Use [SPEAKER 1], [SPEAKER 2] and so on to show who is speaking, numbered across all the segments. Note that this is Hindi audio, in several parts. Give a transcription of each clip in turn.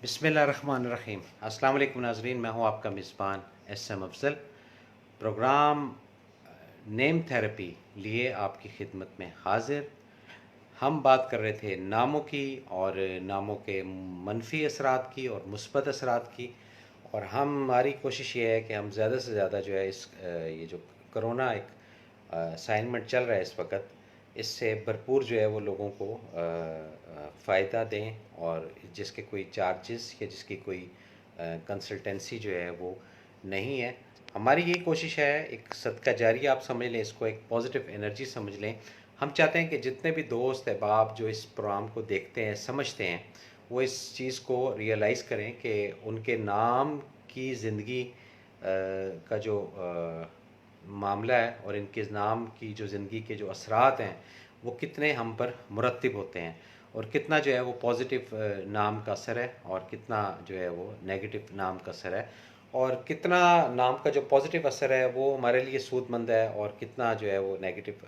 [SPEAKER 1] बिस्मिल्लाहिर्रहमानिर्रहीम। अस्सलाम वालेकुम नाज़रीन, मैं हूँ आपका मेज़बान SM. Afzal. Program name therapy लिए आपकी खिदमत में हाज़िर। हम बात कर रहे थे नामों की और नामों के मनफ़ी असरात की और मुस्बत असरात की, और हमारी कोशिश ये है कि हम ज़्यादा से ज़्यादा जो है ये जो कोरोना एक असाइनमेंट चल रहा है इस वक्त, इससे भरपूर जो है वो लोगों को फ़ायदा दें, और जिसके कोई चार्जेस या जिसकी कोई कंसल्टेंसी जो है वो नहीं है। हमारी यही कोशिश है, एक सदका जारिया आप समझ लें इसको, एक पॉजिटिव एनर्जी समझ लें। हम चाहते हैं कि जितने भी दोस्त अहबाब जो इस प्रोग्राम को देखते हैं, समझते हैं, वो इस चीज़ को रियलाइज़ करें कि उनके नाम की ज़िंदगी का जो मामला है और इनके नाम की जो ज़िंदगी के जो असरात हैं वो कितने हम पर मुरत्तिब होते हैं, और कितना जो है वो पॉजिटिव नाम का असर है और कितना जो है वो नेगेटिव नाम का असर है, और कितना नाम का जो पॉजिटिव असर है वो हमारे लिए सूदमंद है, और कितना जो है वो नेगेटिव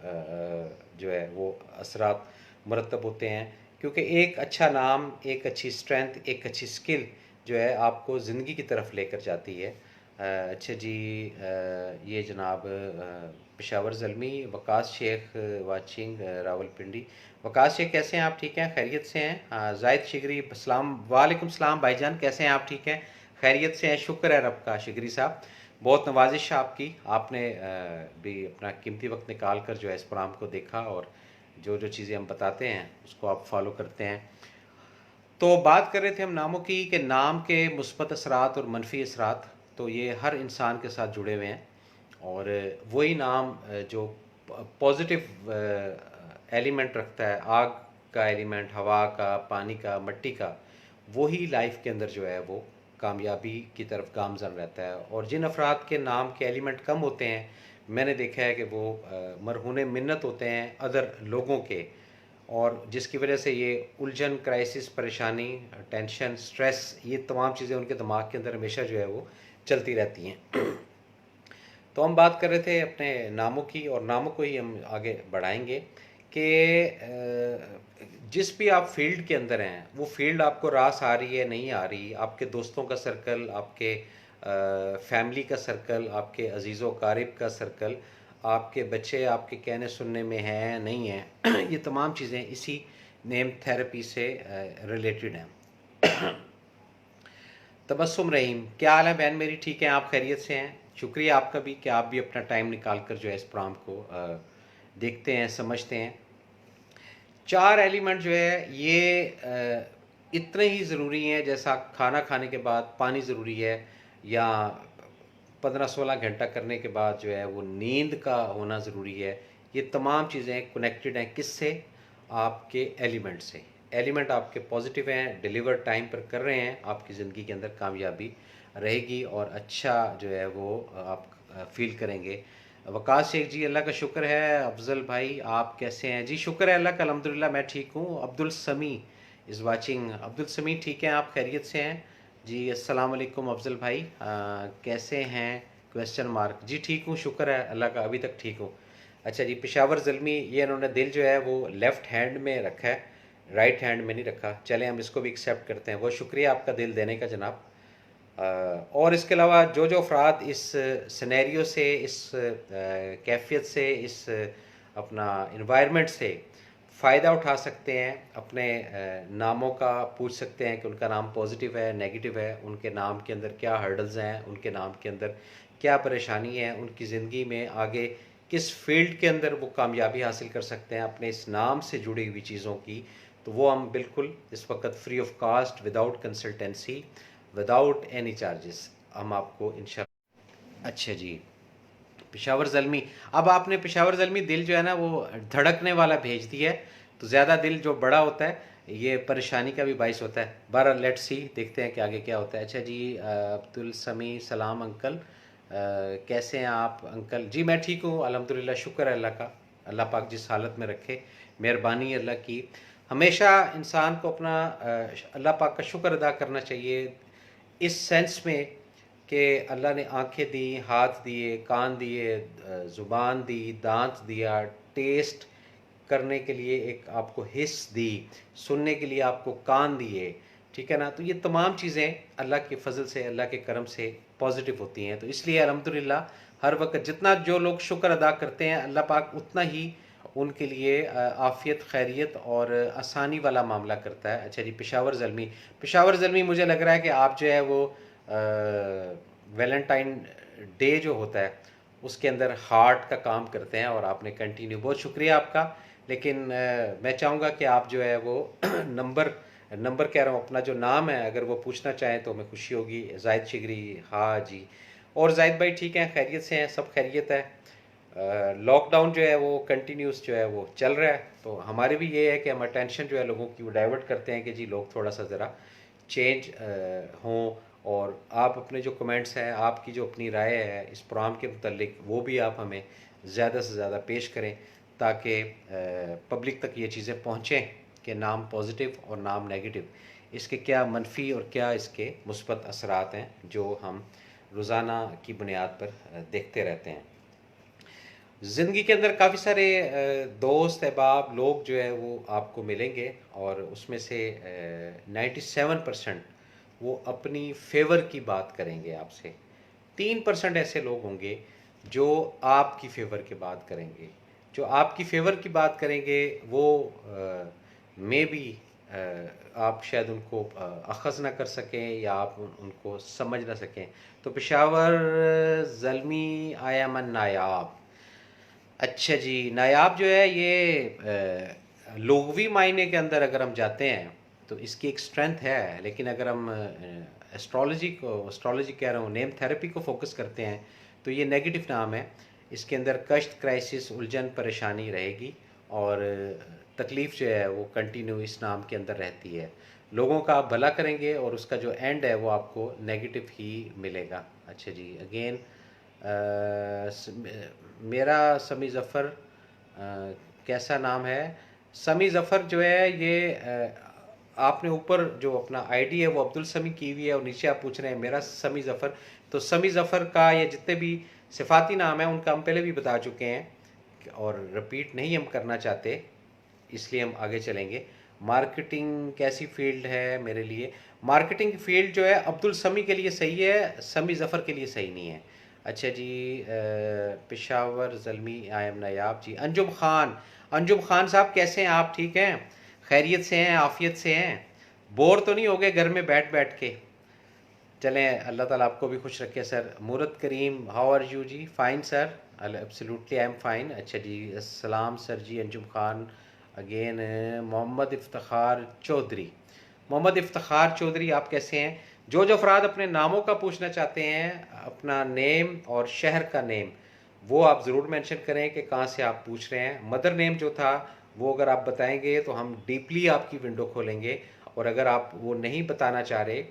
[SPEAKER 1] जो है वो असरात मुरतब होते हैं। क्योंकि एक अच्छा नाम, एक अच्छी स्ट्रेंथ, एक अच्छी स्किल जो है आपको ज़िंदगी की तरफ लेकर जाती है। अच्छा जी, ये जनाब पेशावर ज़ल्मी वकास शेख वाचिंग रावलपिंडी। वकास शेख कैसे हैं आप? ठीक हैं, खैरियत से हैं? जाहिद शिगरी सलाम, वालेकुम सलाम भाईजान, कैसे हैं आप? ठीक हैं, खैरियत से हैं? शुक्र है रब का शिगरी साहब, बहुत नवाजिश है आपकी। आपने भी अपना कीमती वक्त निकाल कर जो है इस प्रोग्राम को देखा, और जो जो चीज़ें हम बताते हैं उसको आप फॉलो करते हैं। तो बात कर रहे थे हम नामों की, कि नाम के मुस्बत असरात और मनफी असरात तो ये हर इंसान के साथ जुड़े हुए हैं, और वही नाम जो पॉजिटिव एलिमेंट रखता है, आग का एलिमेंट, हवा का, पानी का, मिट्टी का, वही लाइफ के अंदर जो है वो कामयाबी की तरफ गामज़न रहता है। और जिन अफराद के नाम के एलिमेंट कम होते हैं, मैंने देखा है कि वो मरहून मिन्नत होते हैं अदर लोगों के, और जिसकी वजह से ये उलझन, क्राइसिस, परेशानी, टेंशन, स्ट्रेस, ये तमाम चीज़ें उनके दिमाग के अंदर हमेशा जो है वो चलती रहती हैं। तो हम बात कर रहे थे अपने नामों की, और नामों को ही हम आगे बढ़ाएंगे कि जिस भी आप फील्ड के अंदर हैं, वो फील्ड आपको रास आ रही है, नहीं आ रही, आपके दोस्तों का सर्कल, आपके फैमिली का सर्कल, आपके अजीज़ क़ारिब का सर्कल, आपके बच्चे आपके कहने सुनने में हैं, नहीं हैं, ये तमाम चीज़ें इसी नेम थेरेपी से रिलेटेड हैं। तबस्सुम रहीम, क्या हाल है बहन मेरी? ठीक है, आप खैरियत से हैं? शुक्रिया आपका भी कि आप भी अपना टाइम निकाल कर जो है इस प्रोग्राम को देखते हैं, समझते हैं। चार एलिमेंट जो है ये इतने ही ज़रूरी हैं जैसा खाना खाने के बाद पानी ज़रूरी है, या 15-16 घंटा करने के बाद जो है वो नींद का होना ज़रूरी है। ये तमाम चीज़ें कनेक्टेड हैं किससे? आपके एलिमेंट से। एलिमेंट आपके पॉजिटिव हैं, डिलीवर टाइम पर कर रहे हैं, आपकी ज़िंदगी के अंदर कामयाबी रहेगी, और अच्छा जो है वो आप फील करेंगे। वकास शेख जी, अल्लाह का शुक्र है। अफजल भाई, आप कैसे हैं? जी शुक्र है अल्लाह का, अल्हम्दुलिल्लाह मैं ठीक हूँ। अब्दुल समी इज़ वाचिंग। अब्दुल समी, ठीक हैं आप? खैरियत से हैं? जी अस्सलाम वालेकुम अफजल भाई, कैसे हैं? Question mark. जी ठीक हूँ, शुक्र है अल्लाह का, अभी तक ठीक हूँ। अच्छा जी, पेशावर ज़ल्मी, ये इन्होंने दिल जो है वो लेफ़्ट हैंड में रखा है, राइट हैंड में नहीं रखा। चलें हम इसको भी एक्सेप्ट करते हैं, बहुत शुक्रिया आपका दिल देने का जनाब। और इसके अलावा जो जो अफराद इस सिनेरियो से, इस कैफियत से, इस अपना इन्वायरमेंट से फ़ायदा उठा सकते हैं, अपने नामों का पूछ सकते हैं कि उनका नाम पॉजिटिव है, नेगेटिव है, उनके नाम के अंदर क्या हर्डल्स हैं, उनके नाम के अंदर क्या परेशानी है, उनकी ज़िंदगी में आगे किस फील्ड के अंदर वो कामयाबी हासिल कर सकते हैं अपने इस नाम से जुड़ी हुई चीज़ों की, तो वो हम बिल्कुल इस वक्त free of cost, without consultancy, without any charges हम आपको इंशाल्लाह। अच्छा जी, पेशावर ज़ल्मी, अब आपने पेशावर ज़ल्मी दिल जो है ना वो धड़कने वाला भेज दिया है, तो ज़्यादा दिल जो बड़ा होता है ये परेशानी का भी बाइस होता है। बहरहाल लेट्स सी, देखते हैं कि आगे क्या होता है। अच्छा जी, अब्दुल समी सलाम अंकल, कैसे हैं आप अंकल? जी मैं ठीक हूँ अल्हम्दुलिल्लाह, शुक्र है अल्लाह का। अल्लाह पाक जिस हालत में रखे, मेहरबानी अल्लाह की। हमेशा इंसान को अपना अल्लाह पाक का शुक्र अदा करना चाहिए, इस सेंस में कि अल्लाह ने आंखें दी, हाथ दिए, कान दिए, ज़ुबान दी, दांत दिया, टेस्ट करने के लिए एक आपको हिस्स दी, सुनने के लिए आपको कान दिए, ठीक है ना। तो ये तमाम चीज़ें अल्लाह के फजल से, अल्लाह के करम से पॉजिटिव होती हैं। तो इसलिए अल्हम्दुलिल्लाह हर वक्त जितना जो लोग शुक्र अदा करते हैं, अल्लाह पाक उतना ही उनके लिए आफ़ियत, खैरियत और आसानी वाला मामला करता है। अच्छा जी, पेशावर ज़ल्मी मुझे लग रहा है कि आप जो है वो वैलेंटाइन डे जो होता है उसके अंदर हार्ट का काम करते हैं, और आपने कंटिन्यू, बहुत शुक्रिया आपका। लेकिन मैं चाहूँगा कि आप जो है वो नंबर नंबर कह रहा हूँ, अपना जो नाम है अगर वो पूछना चाहें तो हमें खुशी होगी। जाहिद शिगरी, हाँ जी। और जाहिद भाई ठीक हैं, खैरियत से हैं, सब खैरियत है। लॉकडाउन जो है वो कंटिन्यूस जो है वो चल रहा है, तो हमारे भी ये है कि हम अटेंशन जो है लोगों की वो डाइवर्ट करते हैं कि जी लोग थोड़ा सा ज़रा चेंज हों। और आप अपने जो कमेंट्स हैं, आपकी जो अपनी राय है इस प्रोग्राम के मुतल्लिक, वो भी आप हमें ज़्यादा से ज़्यादा पेश करें, ताकि पब्लिक तक ये चीज़ें पहुँचें कि नाम पॉजिटिव और नाम नेगेटिव, इसके क्या मनफी और क्या इसके मुस्बत असरात हैं जो हम रोज़ाना की बुनियाद पर देखते रहते हैं। ज़िंदगी के अंदर काफ़ी सारे दोस्त अहबाब लोग जो है वो आपको मिलेंगे, और उसमें से 97% वो अपनी फेवर की बात करेंगे आपसे। 3% ऐसे लोग होंगे जो आपकी फेवर की बात करेंगे। जो आपकी फेवर की बात करेंगे वो मे बी आप शायद उनको अखज़ ना कर सकें, या आप उनको समझ ना सकें। तो पेशावर ज़ल्मी आयामन नायाब। अच्छा जी, नायाब जो है ये लुग़वी मायने के अंदर अगर हम जाते हैं तो इसकी एक स्ट्रेंथ है, लेकिन अगर हम एस्ट्रोलॉजी कह रहा हूँ, नेम थेरेपी को फोकस करते हैं तो ये नेगेटिव नाम है। इसके अंदर कष्ट, क्राइसिस, उलझन, परेशानी रहेगी, और तकलीफ़ जो है वो कंटिन्यू इस नाम के अंदर रहती है। लोगों का आप भला करेंगे और उसका जो एंड है वो आपको नेगेटिव ही मिलेगा। अच्छा जी, अगेन मेरा समी ज़फ़र, कैसा नाम है? समी ज़फ़र जो है ये आपने ऊपर जो अपना आईडी है वो अब्दुल समी की हुई है, और नीचे आप पूछ रहे हैं मेरा समी ज़फ़र। तो समी ज़फ़र का ये जितने भी सिफाती नाम हैं उनका हम पहले भी बता चुके हैं, और रिपीट नहीं हम करना चाहते, इसलिए हम आगे चलेंगे। मार्केटिंग कैसी फील्ड है मेरे लिए? मार्केटिंग फील्ड जो है अब्दुल समी के लिए सही है, समी ज़फ़र के लिए सही नहीं है। अच्छा जी, पेशावर ज़ल्मी आई एम नायाब जी। अंजुम खान साहब कैसे हैं आप? ठीक हैं, खैरियत से हैं, आफ़ियत से हैं? बोर तो नहीं हो गए घर में बैठ बैठ के? चलें, अल्लाह ताला आपको भी खुश रखे sir. Moorat Kareem, how are you जी? Fine sir, absolutely I am fine. अच्छा जी, अस्सलाम सर जी। अंजुम खान अगेन। मोहम्मद इफ्तिखार चौधरी, मोहम्मद इफ्तिखार चौधरी आप कैसे हैं? जो अफराद अपने नामों का पूछना चाहते हैं, अपना नेम और शहर का नेम, वो आप ज़रूर मेंशन करें कि कहाँ से आप पूछ रहे हैं। मदर नेम जो था वो अगर आप बताएंगे तो हम डीपली आपकी विंडो खोलेंगे, और अगर आप वो नहीं बताना चाह रहे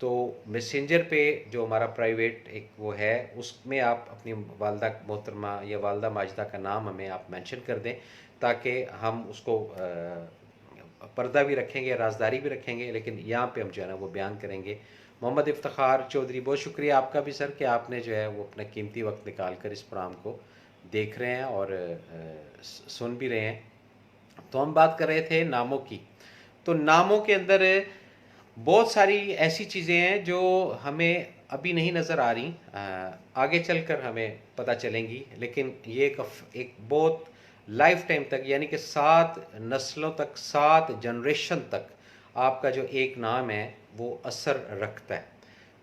[SPEAKER 1] तो मैसेंजर पे जो हमारा प्राइवेट एक वो है उसमें आप अपनी वालदा मोहतरमा या वालदा माजिदा का नाम हमें आप मेंशन कर दें, ताकि हम उसको पर्दा भी रखेंगे, राजदारी भी रखेंगे, लेकिन यहाँ पे हम जो है ना वो बयान करेंगे। मोहम्मद इफ्तिखार चौधरी, बहुत शुक्रिया आपका भी सर कि आपने जो है वो अपना कीमती वक्त निकाल कर इस प्रोग्राम को देख रहे हैं और सुन भी रहे हैं। तो हम बात कर रहे थे नामों की। तो नामों के अंदर बहुत सारी ऐसी चीज़ें हैं जो हमें अभी नहीं नज़र आ रही, आगे चलकर हमें पता चलेंगी, लेकिन ये एक बहुत लाइफ टाइम तक, यानी कि 7 नस्लों तक, 7 जनरेशन तक आपका जो एक नाम है वो असर रखता है।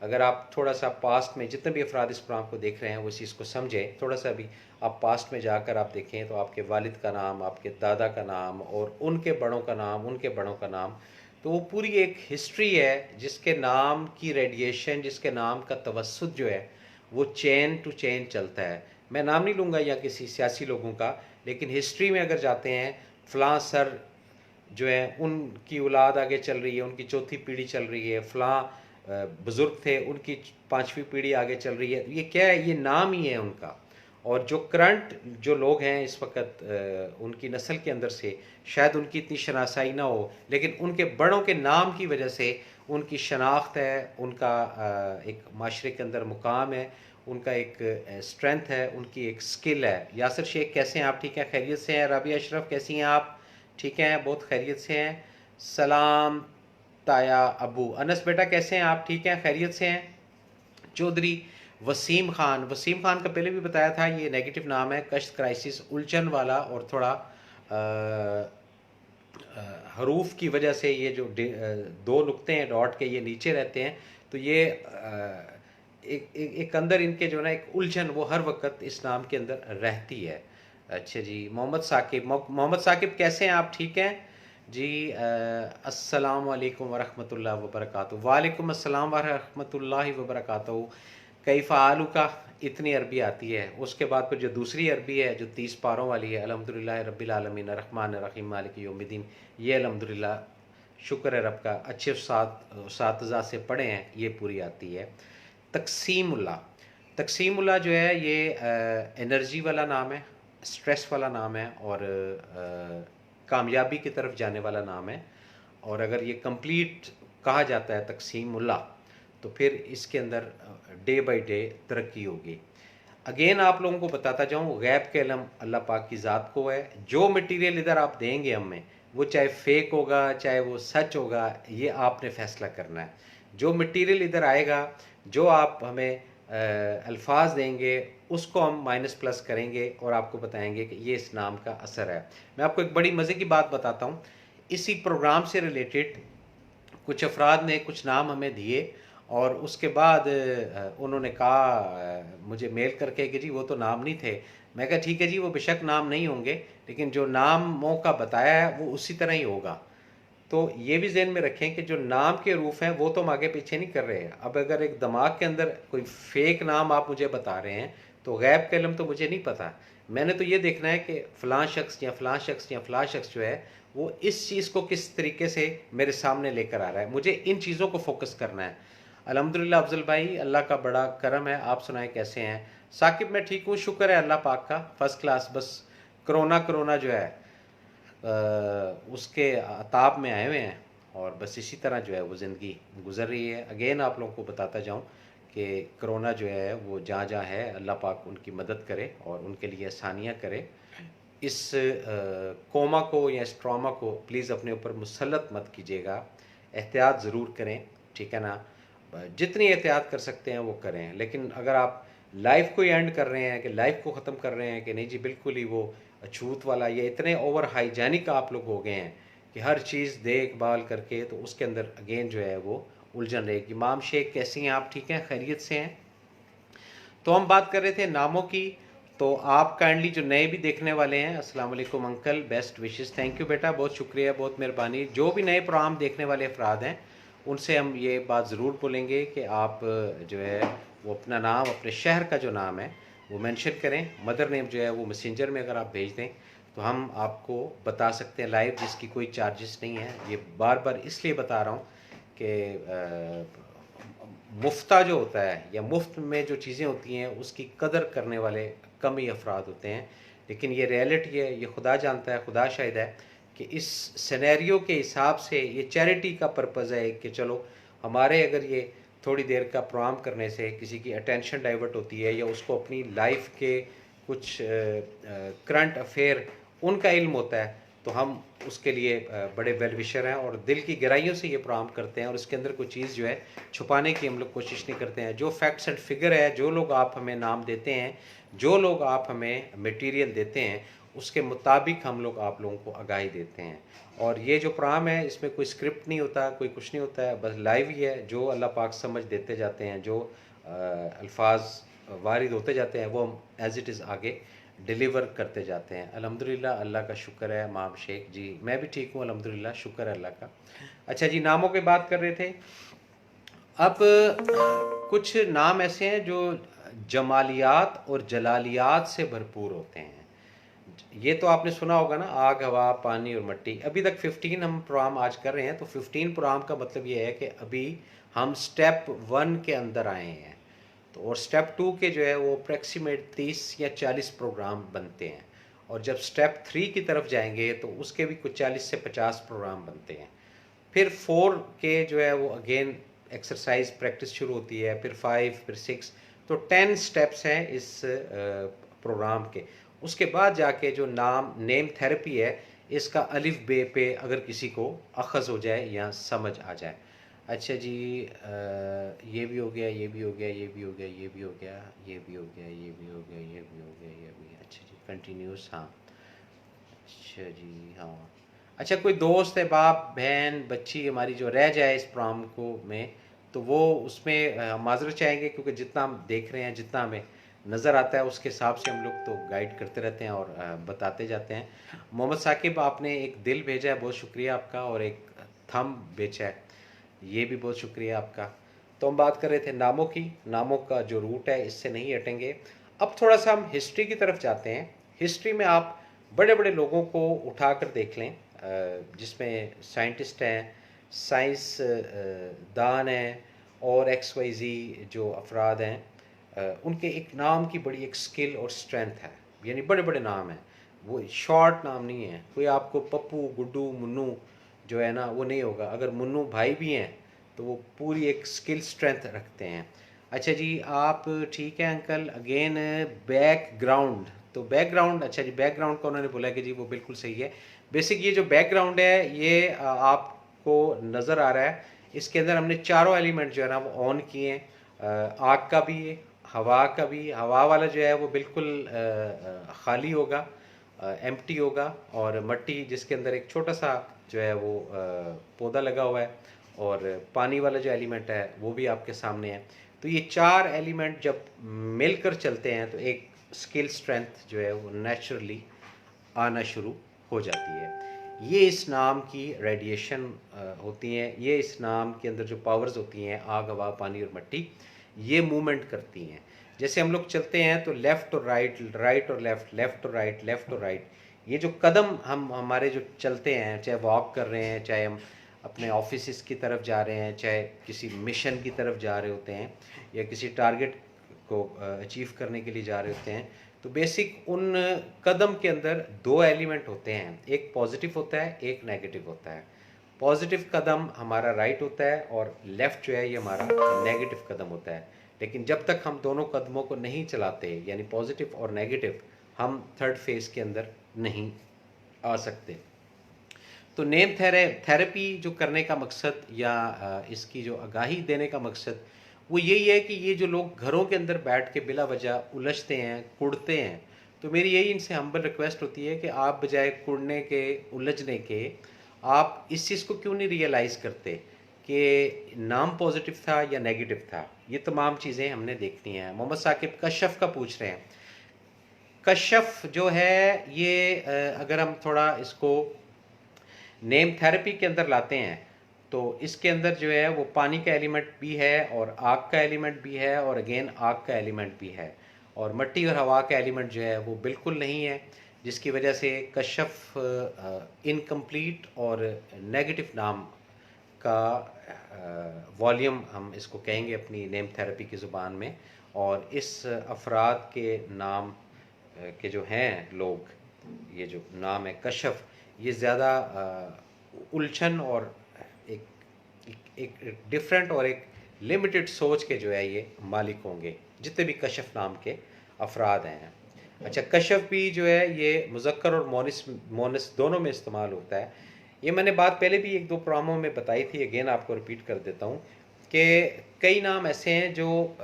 [SPEAKER 1] अगर आप थोड़ा सा पास्ट में, जितने भी अफराद इस प्रोग्राम को देख रहे हैं वो इस चीज़ को समझें, थोड़ा सा भी आप पास्ट में जाकर आप देखें तो आपके वालिद का नाम, आपके दादा का नाम और उनके बड़ों का नाम, उनके बड़ों का नाम, तो वो पूरी एक हिस्ट्री है जिसके नाम की रेडिएशन, जिसके नाम का तवस्सुत जो है वो चेन टू चेन चलता है। मैं नाम नहीं लूँगा या किसी सियासी लोगों का, लेकिन हिस्ट्री में अगर जाते हैं, फ़लाँ सर जो है उनकी औलाद आगे चल रही है, उनकी चौथी पीढ़ी चल रही है, फ़लाँ बुज़ुर्ग थे उनकी पाँचवीं पीढ़ी आगे चल रही है। ये क्या है? ये नाम ही है उनका। और जो करंट जो लोग हैं इस वक्त उनकी नस्ल के अंदर से शायद उनकी इतनी शनासाई ना हो, लेकिन उनके बड़ों के नाम की वजह से उनकी शनाख्त है, उनका एक माशरे के अंदर मुकाम है, उनका एक स्ट्रेंथ है, उनकी एक स्किल है। यासिर शेख कैसे हैं आप? ठीक हैं, खैरियत से हैं? राबिया अशरफ कैसी हैं आप? ठीक हैं, बहुत खैरियत से हैं। सलाम ताया अबू। अनस बेटा कैसे हैं आप, ठीक हैं, खैरियत से हैं? चौधरी वसीम खान, वसीम खान का पहले भी बताया था, ये नेगेटिव नाम है, कश्त क्राइसिस, उलझन वाला, और थोड़ा हरूफ की वजह से ये जो दो नुक्ते हैं डॉट के, ये नीचे रहते हैं, तो ये एक अंदर इनके जो ना एक उलझन वो हर वक्त इस नाम के अंदर रहती है। अच्छा जी, मोहम्मद साकिब, मोहम्मद साकिब कैसे हैं आप, ठीक हैं जी? अस्सलाम वालेकुम वरहमतुल्लाहि वबरकातुहू। वालेकुम अस्सलाम वरहमतुल्लाहि वबरकातुहू। कई फ़ालू का इतनी अरबी आती है, उसके बाद फिर जो दूसरी अरबी है जो 30 पारों वाली है, अल्हम्दुलिल्लाह रब्बिल आलमीन अर्रहमान अर्रहीम मालिक यौमिद्दीन, ये अल्हम्दुलिल्लाह शुक्र है रब का, अच्छे उस्ताद से पढ़े हैं, ये पूरी आती है। तकसीमुल्लाह, तकसीमुल्लाह जो है ये एनर्जी वाला नाम है, स्ट्रेस वाला नाम है, और कामयाबी की तरफ जाने वाला नाम है। और अगर ये कंप्लीट कहा जाता है तकसीमुल्लाह, तो फिर इसके अंदर डे बाय डे तरक्की होगी। अगेन आप लोगों को बताता जाऊँ, गैब के इल्म अल्लाह पाक की ज़ात को है। जो मटेरियल इधर आप देंगे हमें, वो चाहे फेक होगा चाहे वो सच होगा, ये आपने फैसला करना है। जो मटेरियल इधर आएगा, जो आप हमें अल्फाज देंगे, उसको हम माइनस प्लस करेंगे और आपको बताएंगे कि ये इस नाम का असर है। मैं आपको एक बड़ी मज़े की बात बताता हूँ, इसी प्रोग्राम से रिलेटेड कुछ अफराद ने कुछ नाम हमें दिए, और उसके बाद उन्होंने कहा मुझे मेल करके कि जी वो तो नाम नहीं थे। मैं कहा ठीक है जी, वो बेशक नाम नहीं होंगे, लेकिन जो नामों का बताया है वो उसी तरह ही होगा। तो ये भी ज़हन में रखें कि जो नाम के रूफ हैं वो तो हम आगे पीछे नहीं कर रहे हैं। अब अगर एक दिमाग के अंदर कोई फेक नाम आप मुझे बता रहे हैं, तो गैब का इल्म तो मुझे नहीं पता। मैंने तो ये देखना है कि फ़लाँ शख्स या फ़लाँ शख्स या फ़लाँ शख्स जो है वो इस चीज़ को किस तरीके से मेरे सामने लेकर आ रहा है, मुझे इन चीज़ों को फोकस करना है। अल्हम्दुलिल्लाह अफजल भाई, अल्लाह का बड़ा करम है। आप सुनाएं कैसे हैं? साकिब मैं ठीक हूँ, शुक्र है अल्लाह पाक का, फ़र्स्ट क्लास। बस कोरोना जो है उसके अताब में आए हुए हैं, और बस इसी तरह जो है वो ज़िंदगी गुजर रही है। अगेन आप लोगों को बताता जाऊँ कि कोरोना जो है वो जहाँ जहाँ है, अल्लाह पाक उनकी मदद करे और उनके लिए आसानियाँ करे। इस कोमा को या इस ट्रॉमा को प्लीज़ अपने ऊपर मुसल्लत मत कीजिएगा, एहतियात ज़रूर करें, ठीक है ना? जितनी एहतियात कर सकते हैं वो करें, लेकिन अगर आप लाइफ को ही एंड कर रहे हैं, कि लाइफ को ख़त्म कर रहे हैं कि नहीं जी बिल्कुल ही वो अछूत वाला, ये इतने ओवर हाइजेनिक आप लोग हो गए हैं कि हर चीज़ देखभाल करके, तो उसके अंदर अगेन जो है वो उलझन रहेगी। इमाम शेख कैसी हैं आप, ठीक हैं, खैरियत से हैं? तो हम बात कर रहे थे नामों की। तो आप काइंडली जो नए भी देखने वाले हैं, अस्सलाम वालेकुम uncle, best wishes, thank you बेटा, बहुत शुक्रिया, बहुत मेहरबानी। जो भी नए प्रोग्राम देखने वाले अफराद हैं, उनसे हम ये बात ज़रूर बोलेंगे कि आप जो है वो अपना नाम, अपने शहर का जो नाम है वो मेंशन करें। मदर नेम जो है वो मैसेंजर में अगर आप भेज दें तो हम आपको बता सकते हैं लाइव, जिसकी कोई चार्जेस नहीं है। ये बार बार इसलिए बता रहा हूँ कि मुफ्ता जो होता है या मुफ्त में जो चीज़ें होती हैं उसकी कदर करने वाले कम ही अफराद होते हैं। लेकिन ये रियलिटी है, ये खुदा जानता है, खुदा शाहिद है कि इस सिनेरियो के हिसाब से ये चैरिटी का पर्पज़ है कि चलो हमारे अगर ये थोड़ी देर का प्रोग्राम करने से किसी की अटेंशन डाइवर्ट होती है, या उसको अपनी लाइफ के कुछ करंट अफेयर उनका इल्म होता है, तो हम उसके लिए बड़े वेल विशर हैं और दिल की गहराइयों से ये प्रोग्राम करते हैं, और इसके अंदर कोई चीज़ जो है छुपाने की हम लोग कोशिश नहीं करते हैं। जो फैक्ट्स एंड फिगर है, जो लोग आप हमें नाम देते हैं, जो लोग आप हमें मटेरियल देते हैं, उसके मुताबिक हम लोग आप लोगों को आगाही देते हैं। और ये जो प्रोग्राम है इसमें कोई स्क्रिप्ट नहीं होता, कोई कुछ नहीं होता है, बस लाइव ही है। जो अल्लाह पाक समझ देते जाते हैं, जो अल्फाज वारिद होते जाते हैं, वो हम एज इट इज़ आगे डिलीवर करते जाते हैं। अल्हम्दुलिल्लाह, अल्लाह का शुक्र है। माम शेख जी मैं भी ठीक हूँ अल्हम्दुलिल्लाह, शुक्र है अल्लाह का। अच्छा जी, नामों की बात कर रहे थे। अब कुछ नाम ऐसे हैं जो जमालियात और जलालियात से भरपूर होते हैं। ये तो आपने सुना होगा ना, आग, हवा, पानी और मिट्टी। अभी तक 15 हम प्रोग्राम आज कर रहे हैं, तो 15 प्रोग्राम का मतलब ये है कि अभी हम स्टेप 1 के अंदर आए हैं। तो और स्टेप 2 के जो है वो अप्रॉक्सीमेट 30 या 40 प्रोग्राम बनते हैं, और जब स्टेप 3 की तरफ जाएंगे तो उसके भी कुछ 40 से 50 प्रोग्राम बनते हैं। फिर 4 के जो है वो अगेन एक्सरसाइज प्रैक्टिस शुरू होती है, फिर 5, फिर 6, तो 10 स्टेप्स हैं इस प्रोग्राम के। उसके बाद जाके जो नेम थेरेपी है, इसका अलिफ बे पे अगर किसी को अखज़ हो जाए या समझ आ जाए। अच्छा जी, ये भी हो गया, ये भी हो गया, ये भी हो गया, ये भी हो गया, ये भी हो गया, ये भी हो गया, ये भी हो गया, ये भी। अच्छा जी, कंटिन्यूस, हाँ। अच्छा जी, हाँ। अच्छा, कोई दोस्त है, बाप बहन बच्ची हमारी जो रह जाए इस प्रोग्राम को में, तो वो उसमें माजरत चाहेंगे, क्योंकि जितना हम देख रहे हैं, जितना हमें नज़र आता है, उसके हिसाब से हम लोग तो गाइड करते रहते हैं और बताते जाते हैं। मोहम्मद साकिब, आपने एक दिल भेजा है, बहुत शुक्रिया आपका, और एक थम भेजा है, ये भी बहुत शुक्रिया आपका। तो हम बात कर रहे थे नामों की, नामों का जो रूट है, इससे नहीं हटेंगे। अब थोड़ा सा हम हिस्ट्री की तरफ जाते हैं। हिस्ट्री में आप बड़े बड़े लोगों को उठा कर देख लें, जिसमें साइंटिस्ट हैं, साइंस दान हैं, और एक्स वाई जी जो अफराद हैं, उनके एक नाम की बड़ी एक स्किल और स्ट्रेंथ है, यानी बड़े बड़े नाम हैं, वो शॉर्ट नाम नहीं है। कोई आपको पप्पू, गुड्डू, मुन्नू जो है ना, वो नहीं होगा। अगर मुन्नू भाई भी हैं तो वो पूरी एक स्किल स्ट्रेंथ रखते हैं। अच्छा जी, आप ठीक है अंकल, अगेन बैकग्राउंड, तो बैकग्राउंड, अच्छा जी, बैकग्राउंड का उन्होंने बोला कि जी वो बिल्कुल सही है। बेसिक ये जो बैकग्राउंड है, ये आपको नज़र आ रहा है, इसके अंदर हमने चारों एलिमेंट जो है ना वो ऑन किए हैं। आग का भी है, हवा का भी। हवा वाला जो है वो बिल्कुल खाली होगा, एम्प्टी होगा, और मट्टी जिसके अंदर एक छोटा सा जो है वो पौधा लगा हुआ है, और पानी वाला जो एलिमेंट है वो भी आपके सामने है। तो ये चार एलिमेंट जब मिलकर चलते हैं तो एक स्किल स्ट्रेंथ जो है वो नेचुरली आना शुरू हो जाती है। ये इस नाम की रेडिएशन होती हैं, ये इस नाम के अंदर जो पावर्स होती हैं, आग, हवा, पानी और मिट्टी, ये मूवमेंट करती हैं। जैसे हम लोग चलते हैं तो लेफ़्ट और राइट, राइट और लेफ़्ट, लेफ़्ट और राइट, लेफ़्ट और राइट, ये जो कदम हम हमारे जो चलते हैं, चाहे वॉक कर रहे हैं, चाहे हम अपने ऑफिस की तरफ जा रहे हैं, चाहे किसी मिशन की तरफ जा रहे होते हैं, या किसी टारगेट को अचीव करने के लिए जा रहे होते हैं, तो बेसिक उन कदम के अंदर दो एलिमेंट होते हैं, एक पॉजिटिव होता है, एक नेगेटिव होता है। पॉजिटिव कदम हमारा राइट होता है, और लेफ़्ट जो है ये हमारा नेगेटिव कदम होता है। लेकिन जब तक हम दोनों कदमों को नहीं चलाते, यानी पॉजिटिव और नेगेटिव, हम थर्ड फेज़ के अंदर नहीं आ सकते। तो नेम थेरेपी जो करने का मकसद, या इसकी जो आगाही देने का मकसद, वो यही है कि ये जो लोग घरों के अंदर बैठ के बिला वजह उलझते हैं, कुड़ते हैं, तो मेरी यही इनसे हम्बल रिक्वेस्ट होती है कि आप बजाय कुड़ने के, उलझने के, आप इस चीज़ को क्यों नहीं रियलाइज़ करते कि नाम पॉजिटिव था या नेगेटिव था। ये तमाम चीज़ें हमने देखनी हैं। मोहम्मद साकिब कश्यफ का पूछ रहे हैं। कश्यफ जो है ये अगर हम थोड़ा इसको नेम थेरेपी के अंदर लाते हैं, तो इसके अंदर जो है वो पानी का एलिमेंट भी है, और आग का एलिमेंट भी है, और अगेन आग का एलिमेंट भी है, और मिट्टी और हवा का एलिमेंट जो है वो बिल्कुल नहीं है, जिसकी वजह से कश्यफ इनकम्प्लीट और नेगेटिव नाम का वॉल्यूम हम इसको कहेंगे अपनी नेम थेरेपी की ज़ुबान में। और इस अफराद के नाम के जो हैं लोग, ये जो नाम है कश्यफ, ये ज़्यादा उलझन और एक एक डिफरेंट और एक लिमिटेड सोच के जो है ये मालिक होंगे, जितने भी कश्यफ नाम के अफराद हैं। अच्छा, कश्यफ भी जो है ये मुज़क्कर और मोनस दोनों में इस्तेमाल होता है। ये मैंने बात पहले भी एक दो प्रोग्रामों में बताई थी, अगेन आपको रिपीट कर देता हूँ कि कई नाम ऐसे हैं जो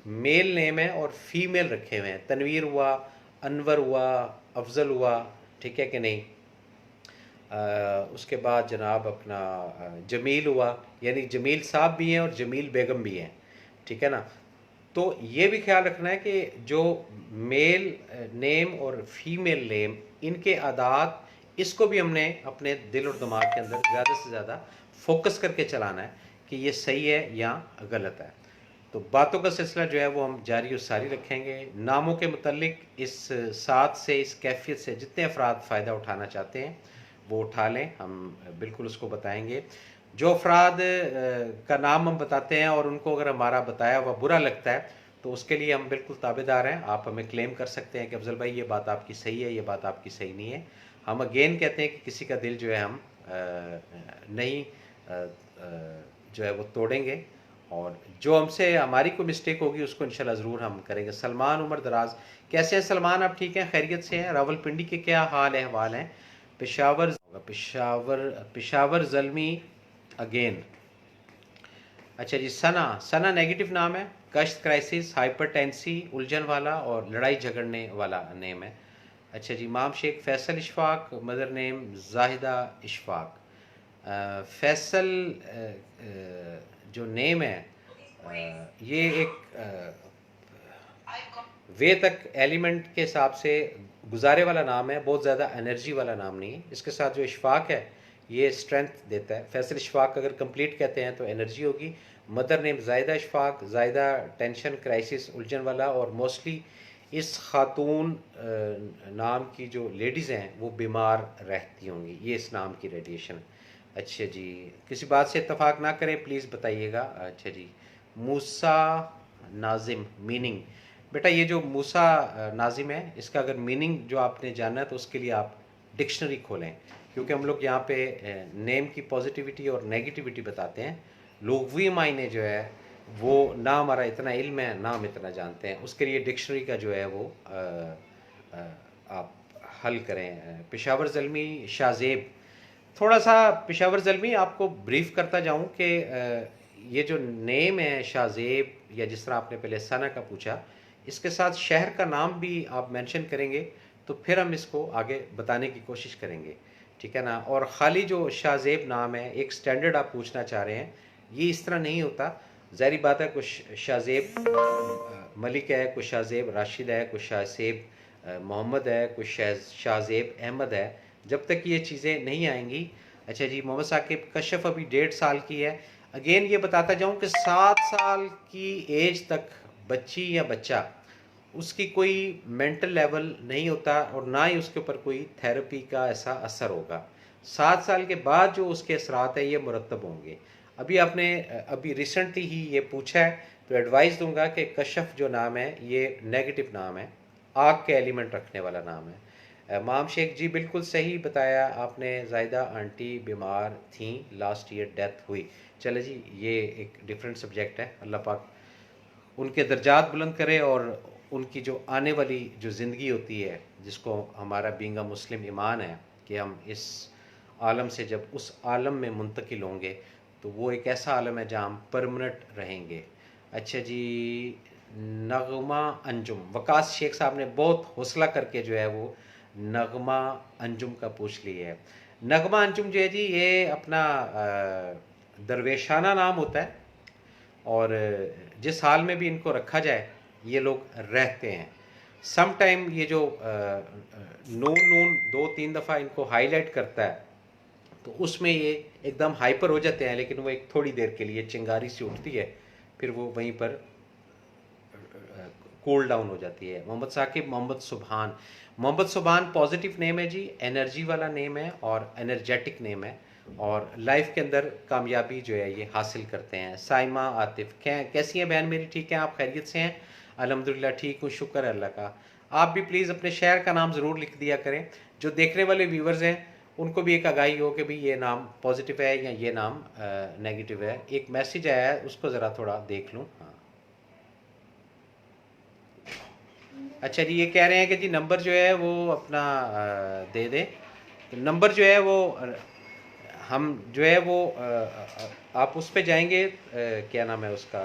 [SPEAKER 1] मेल नेम है और फीमेल रखे हुए हैं। तनवीर हुआ, अनवर हुआ, अफजल हुआ, ठीक है कि नहीं। उसके बाद जनाब अपना जमील हुआ, यानी जमील साहब भी हैं और जमील बेगम भी हैं, ठीक है ना। तो ये भी ख्याल रखना है कि जो मेल नेम और फीमेल नेम, इनके आदात, इसको भी हमने अपने दिल और दिमाग के अंदर ज़्यादा से ज़्यादा फोकस करके चलाना है कि ये सही है या गलत है। तो बातों का सिलसिला जो है वो हम जारी और सारी रखेंगे। नामों के मुतल्लिक इस साथ से, इस कैफियत से जितने अफराद फ़ायदा उठाना चाहते हैं वो उठा लें, हम बिल्कुल उसको बताएंगे। जो अफराद का नाम हम बताते हैं और उनको अगर हमारा बताया हुआ बुरा लगता है, तो उसके लिए हम बिल्कुल ताबेदार हैं। आप हमें क्लेम कर सकते हैं कि अफजल भाई ये बात आपकी सही है, ये बात आपकी सही नहीं है। हम अगेन कहते हैं कि किसी का दिल जो है हम नहीं जो है वो तोड़ेंगे, और जो हमसे हमारी कोई मिस्टेक होगी उसको इंशाल्लाह ज़रूर हम करेंगे। सलमान उमर दराज, कैसे हैं सलमान, आप ठीक हैं, खैरियत से हैं? रावलपिंडी के क्या हाल अहवाल हैं? पेशावर पेशावर पेशावर ज़ल्मी अगेन। अच्छा जी, सना, सना नेगेटिव नाम है, कश्त, क्राइसिस, हाइपरटेंसी, उलझन वाला और लड़ाई झगड़ने वाला नेम है। अच्छा जी, इमाम शेख फैसल इशफाक, मदर नेम जाहिदा इशफाक। फैसल जो नेम है ये एक वेदक एलिमेंट के हिसाब से गुजारे वाला नाम है, बहुत ज़्यादा एनर्जी वाला नाम नहीं है। इसके साथ जो इशफाक है ये स्ट्रेंथ देता है। फैसल इशफाक अगर कंप्लीट कहते हैं तो एनर्जी होगी। मदर नेम जायदा इशफाक, जायदा टेंशन, क्राइसिस, उलझन वाला, और मोस्टली इस खातून नाम की जो लेडीज़ हैं वो बीमार रहती होंगी, ये इस नाम की रेडिएशन। अच्छा जी, किसी बात से इत्तेफाक ना करें प्लीज़ बताइएगा। अच्छा जी, मूसा नाजिम मीनिंग। बेटा ये जो मूसा नाजिम है इसका अगर मीनिंग जो आपने जाना है तो उसके लिए आप डिक्शनरी खोलें, क्योंकि हम लोग यहाँ पे नेम की पॉजिटिविटी और नेगेटिविटी बताते हैं। लुग़वी मायने जो है वो ना हमारा इतना इल्म है ना हम इतना जानते हैं, उसके लिए डिक्शनरी का जो है वो आप हल करें। पेशावर ज़ल्मी शाहज़ेब, थोड़ा सा पेशावर ज़ल्मी आपको ब्रीफ करता जाऊं कि ये जो नेम है शाहज़ेब, या जिस तरह आपने पहले सना का पूछा, इसके साथ शहर का नाम भी आप मेंशन करेंगे तो फिर हम इसको आगे बताने की कोशिश करेंगे, ठीक है ना। और ख़ाली जो शाहज़ेब नाम है, एक स्टैंडर्ड आप पूछना चाह रहे हैं, ये इस तरह नहीं होता। ज़ाहिर बात है कुछ शाहज़ेब मलिक है, कुछ शाहज़ेब राशिद है, कुछ शाहज़ेब मोहम्मद है, कुछ शाहज़ेब अहमद है, जब तक ये चीज़ें नहीं आएंगी। अच्छा जी, मोहम्मद साकिब कशफ अभी 1.5 साल की है। अगेन ये बताता जाऊं कि 7 साल की एज तक बच्ची या बच्चा, उसकी कोई मेंटल लेवल नहीं होता और ना ही उसके ऊपर कोई थेरेपी का ऐसा असर होगा। 7 साल के बाद जो उसके असरात है ये मुरतब होंगे। अभी आपने अभी रिसेंटली ही ये पूछा है तो एडवाइस दूंगा कि कशफ जो नाम है ये नेगेटिव नाम है, आग के एलिमेंट रखने वाला नाम है। माम शेख जी बिल्कुल सही बताया आपने, जायदा आंटी बीमार थी, लास्ट ईयर डेथ हुई। चले जी, ये एक डिफरेंट सब्जेक्ट है। अल्लाह पाक उनके दर्जात बुलंद करे और उनकी जो आने वाली जो ज़िंदगी होती है, जिसको हमारा बीइंग अ मुस्लिम ईमान है कि हम इस आलम से जब उस आलम में मुंतकिल होंगे तो वो एक ऐसा आलम है जहाँ हम परमानेंट रहेंगे। अच्छा जी, नगमा अंजुम, वकास शेख साहब ने बहुत हौसला करके जो है वो नगमा अंजुम का पूछ लिया है। नगमा अंजुम जो है जी ये अपना दरवेशाना नाम होता है और जिस हाल में भी इनको रखा जाए ये लोग रहते हैं। सम टाइम ये जो नून नून 2-3 दफ़ा इनको हाईलाइट करता है तो उसमें ये एकदम हाइपर हो जाते हैं, लेकिन वो एक थोड़ी देर के लिए चिंगारी सी उठती है, फिर वो वहीं पर कूल डाउन हो जाती है। मोहम्मद साकिब, मोहम्मद सुबहान, मोहम्मद सुबहान पॉजिटिव नेम है जी, एनर्जी वाला नेम है और एनर्जेटिक नेम है और लाइफ के अंदर कामयाबी जो है ये हासिल करते हैं। साइमा आतिफ, कैसी हैं बहन मेरी, ठीक है, आप खैरियत से हैं? अल्हम्दुलिल्लाह ठीक हूँ, शुक्र है अल्लाह का। आप भी प्लीज़ अपने शहर का नाम ज़रूर लिख दिया करें, जो देखने वाले व्यूवर्स हैं उनको भी एक आगाही हो कि भाई ये नाम पॉजिटिव है या ये नाम नेगेटिव है। एक मैसेज आया है उसको ज़रा थोड़ा देख लूँ। हाँ, अच्छा जी, ये कह रहे हैं कि जी नंबर जो है वो अपना दे दें। तो नंबर जो है वो हम जो है वो आप उस पे जाएंगे, क्या नाम है उसका,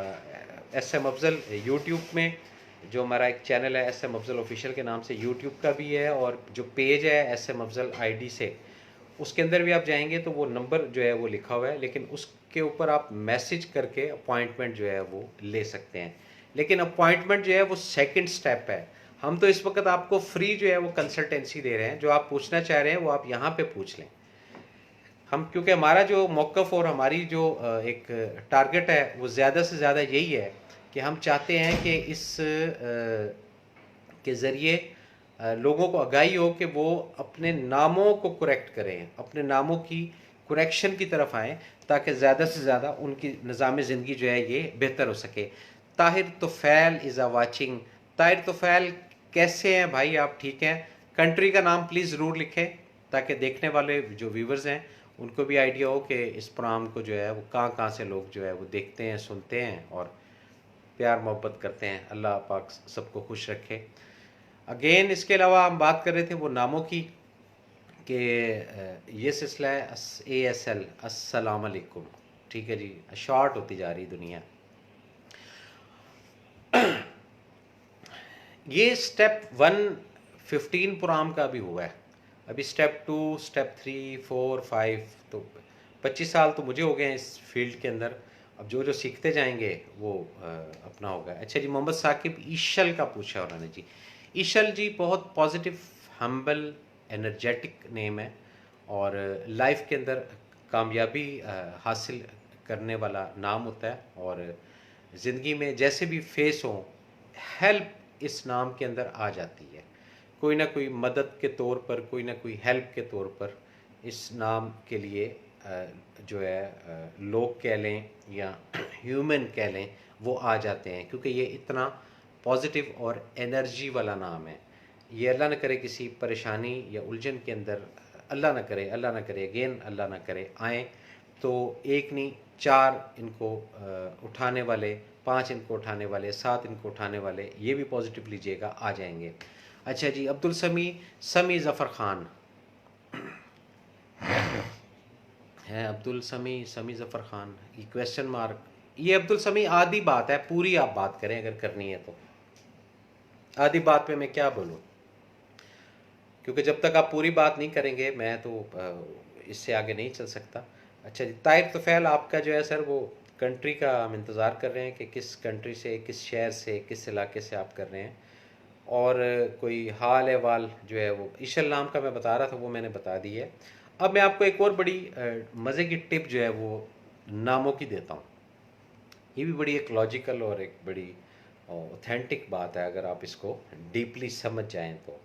[SPEAKER 1] एस एम अफजल यूट्यूब में जो हमारा एक चैनल है एस एम अफजल ऑफिशियल के नाम से, यूट्यूब का भी है और जो पेज है एस एम अफजल आईडी से, उसके अंदर भी आप जाएंगे तो वो नंबर जो है वो लिखा हुआ है, लेकिन उसके ऊपर आप मैसेज करके अपॉइंटमेंट जो है वो ले सकते हैं। लेकिन अपॉइंटमेंट जो है वो सेकंड स्टेप है। हम तो इस वक्त आपको फ्री जो है वो कंसल्टेंसी दे रहे हैं, जो आप पूछना चाह रहे हैं वो आप यहाँ पे पूछ लें। हम क्योंकि हमारा जो मौक़िफ़ और हमारी जो एक टारगेट है वो ज़्यादा से ज़्यादा यही है कि हम चाहते हैं कि इस के ज़रिए लोगों को आगाही हो कि वो अपने नामों को करेक्ट करें, अपने नामों की करेक्शन की तरफ आएँ, ताकि ज़्यादा से ज़्यादा उनकी निज़ाम ज़िंदगी जो है ये बेहतर हो सके। Tahir Tufail is a watching, Tahir Tufail कैसे हैं भाई, आप ठीक हैं? कंट्री का नाम प्लीज़ ज़रूर लिखें ताकि देखने वाले जो व्यूवर्स हैं उनको भी आइडिया हो कि इस प्रोग्राम को जो है वो कहाँ कहाँ से लोग जो है वो देखते हैं, सुनते हैं और प्यार मोहब्बत करते हैं। अल्लाह पाक सबको खुश रखे। अगेन इसके अलावा हम बात कर रहे थे वो नामों की, कि ये सिलसिला है ASL, अस्सलाम वालेकुम, ठीक है जी, शॉर्ट होती जा रही दुनिया। ये स्टेप 115 प्रोग्राम का भी हुआ है, अभी स्टेप 2, स्टेप 3, 4, 5, तो 25 साल तो मुझे हो गए हैं इस फील्ड के अंदर। अब जो जो सीखते जाएंगे वो अपना होगा। अच्छा जी, मोहम्मद साकिब ईशल का पूछा उन्होंने जी। ईशल जी बहुत पॉजिटिव, हम्बल, एनर्जेटिक नेम है और लाइफ के अंदर कामयाबी हासिल करने वाला नाम होता है। और ज़िंदगी में जैसे भी फेस हो, हेल्प इस नाम के अंदर आ जाती है, कोई ना कोई मदद के तौर पर, कोई ना कोई हेल्प के तौर पर इस नाम के लिए जो है लोग कह लें या ह्यूमन कह लें, वो आ जाते हैं, क्योंकि ये इतना पॉजिटिव और एनर्जी वाला नाम है। ये अल्लाह न करे किसी परेशानी या उलझन के अंदर, अल्लाह न करे, अल्लाह न करे, अगेन अल्लाह न करे आए, तो एक नहीं 4 इनको उठाने वाले, 5 इनको उठाने वाले, 7 इनको उठाने वाले, ये भी पॉजिटिव लीजिएगा, आ जाएंगे। अच्छा जी, अब्दुल समी ज़फ़र ख़ान है, अब्दुल समी ज़फ़र ख़ान, ये क्वेश्चन मार्क, ये अब्दुल समी आधी बात है, पूरी आप बात करें अगर करनी है तो। आधी बात पे मैं क्या बोलूँ, क्योंकि जब तक आप पूरी बात नहीं करेंगे मैं तो इससे आगे नहीं चल सकता। अच्छा जी, ताहिर तुफ़ैल आपका जो है सर, वो कंट्री का हम इंतज़ार कर रहे हैं कि किस कंट्री से, किस शहर से, किस इलाके से आप कर रहे हैं, और कोई हाल अहवाल जो है वो ईशल नाम का मैं बता रहा था, वो मैंने बता दी है। अब मैं आपको एक और बड़ी मज़े की टिप जो है वो नामों की देता हूँ। ये भी बड़ी एक लॉजिकल और एक बड़ी ऑथेंटिक बात है, अगर आप इसको डीपली समझ जाएं तो।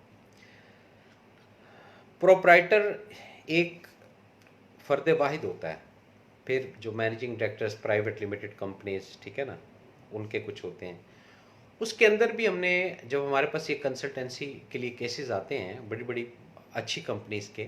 [SPEAKER 1] प्रोप्राइटर एक फ़र्द वाहिद होता है, फिर जो managing directors private limited companies, ठीक है ना, उनके कुछ होते हैं। उसके अंदर भी हमने, जब हमारे पास ये कंसल्टेंसी के लिए केसेस आते हैं बड़ी बड़ी अच्छी कंपनीज के,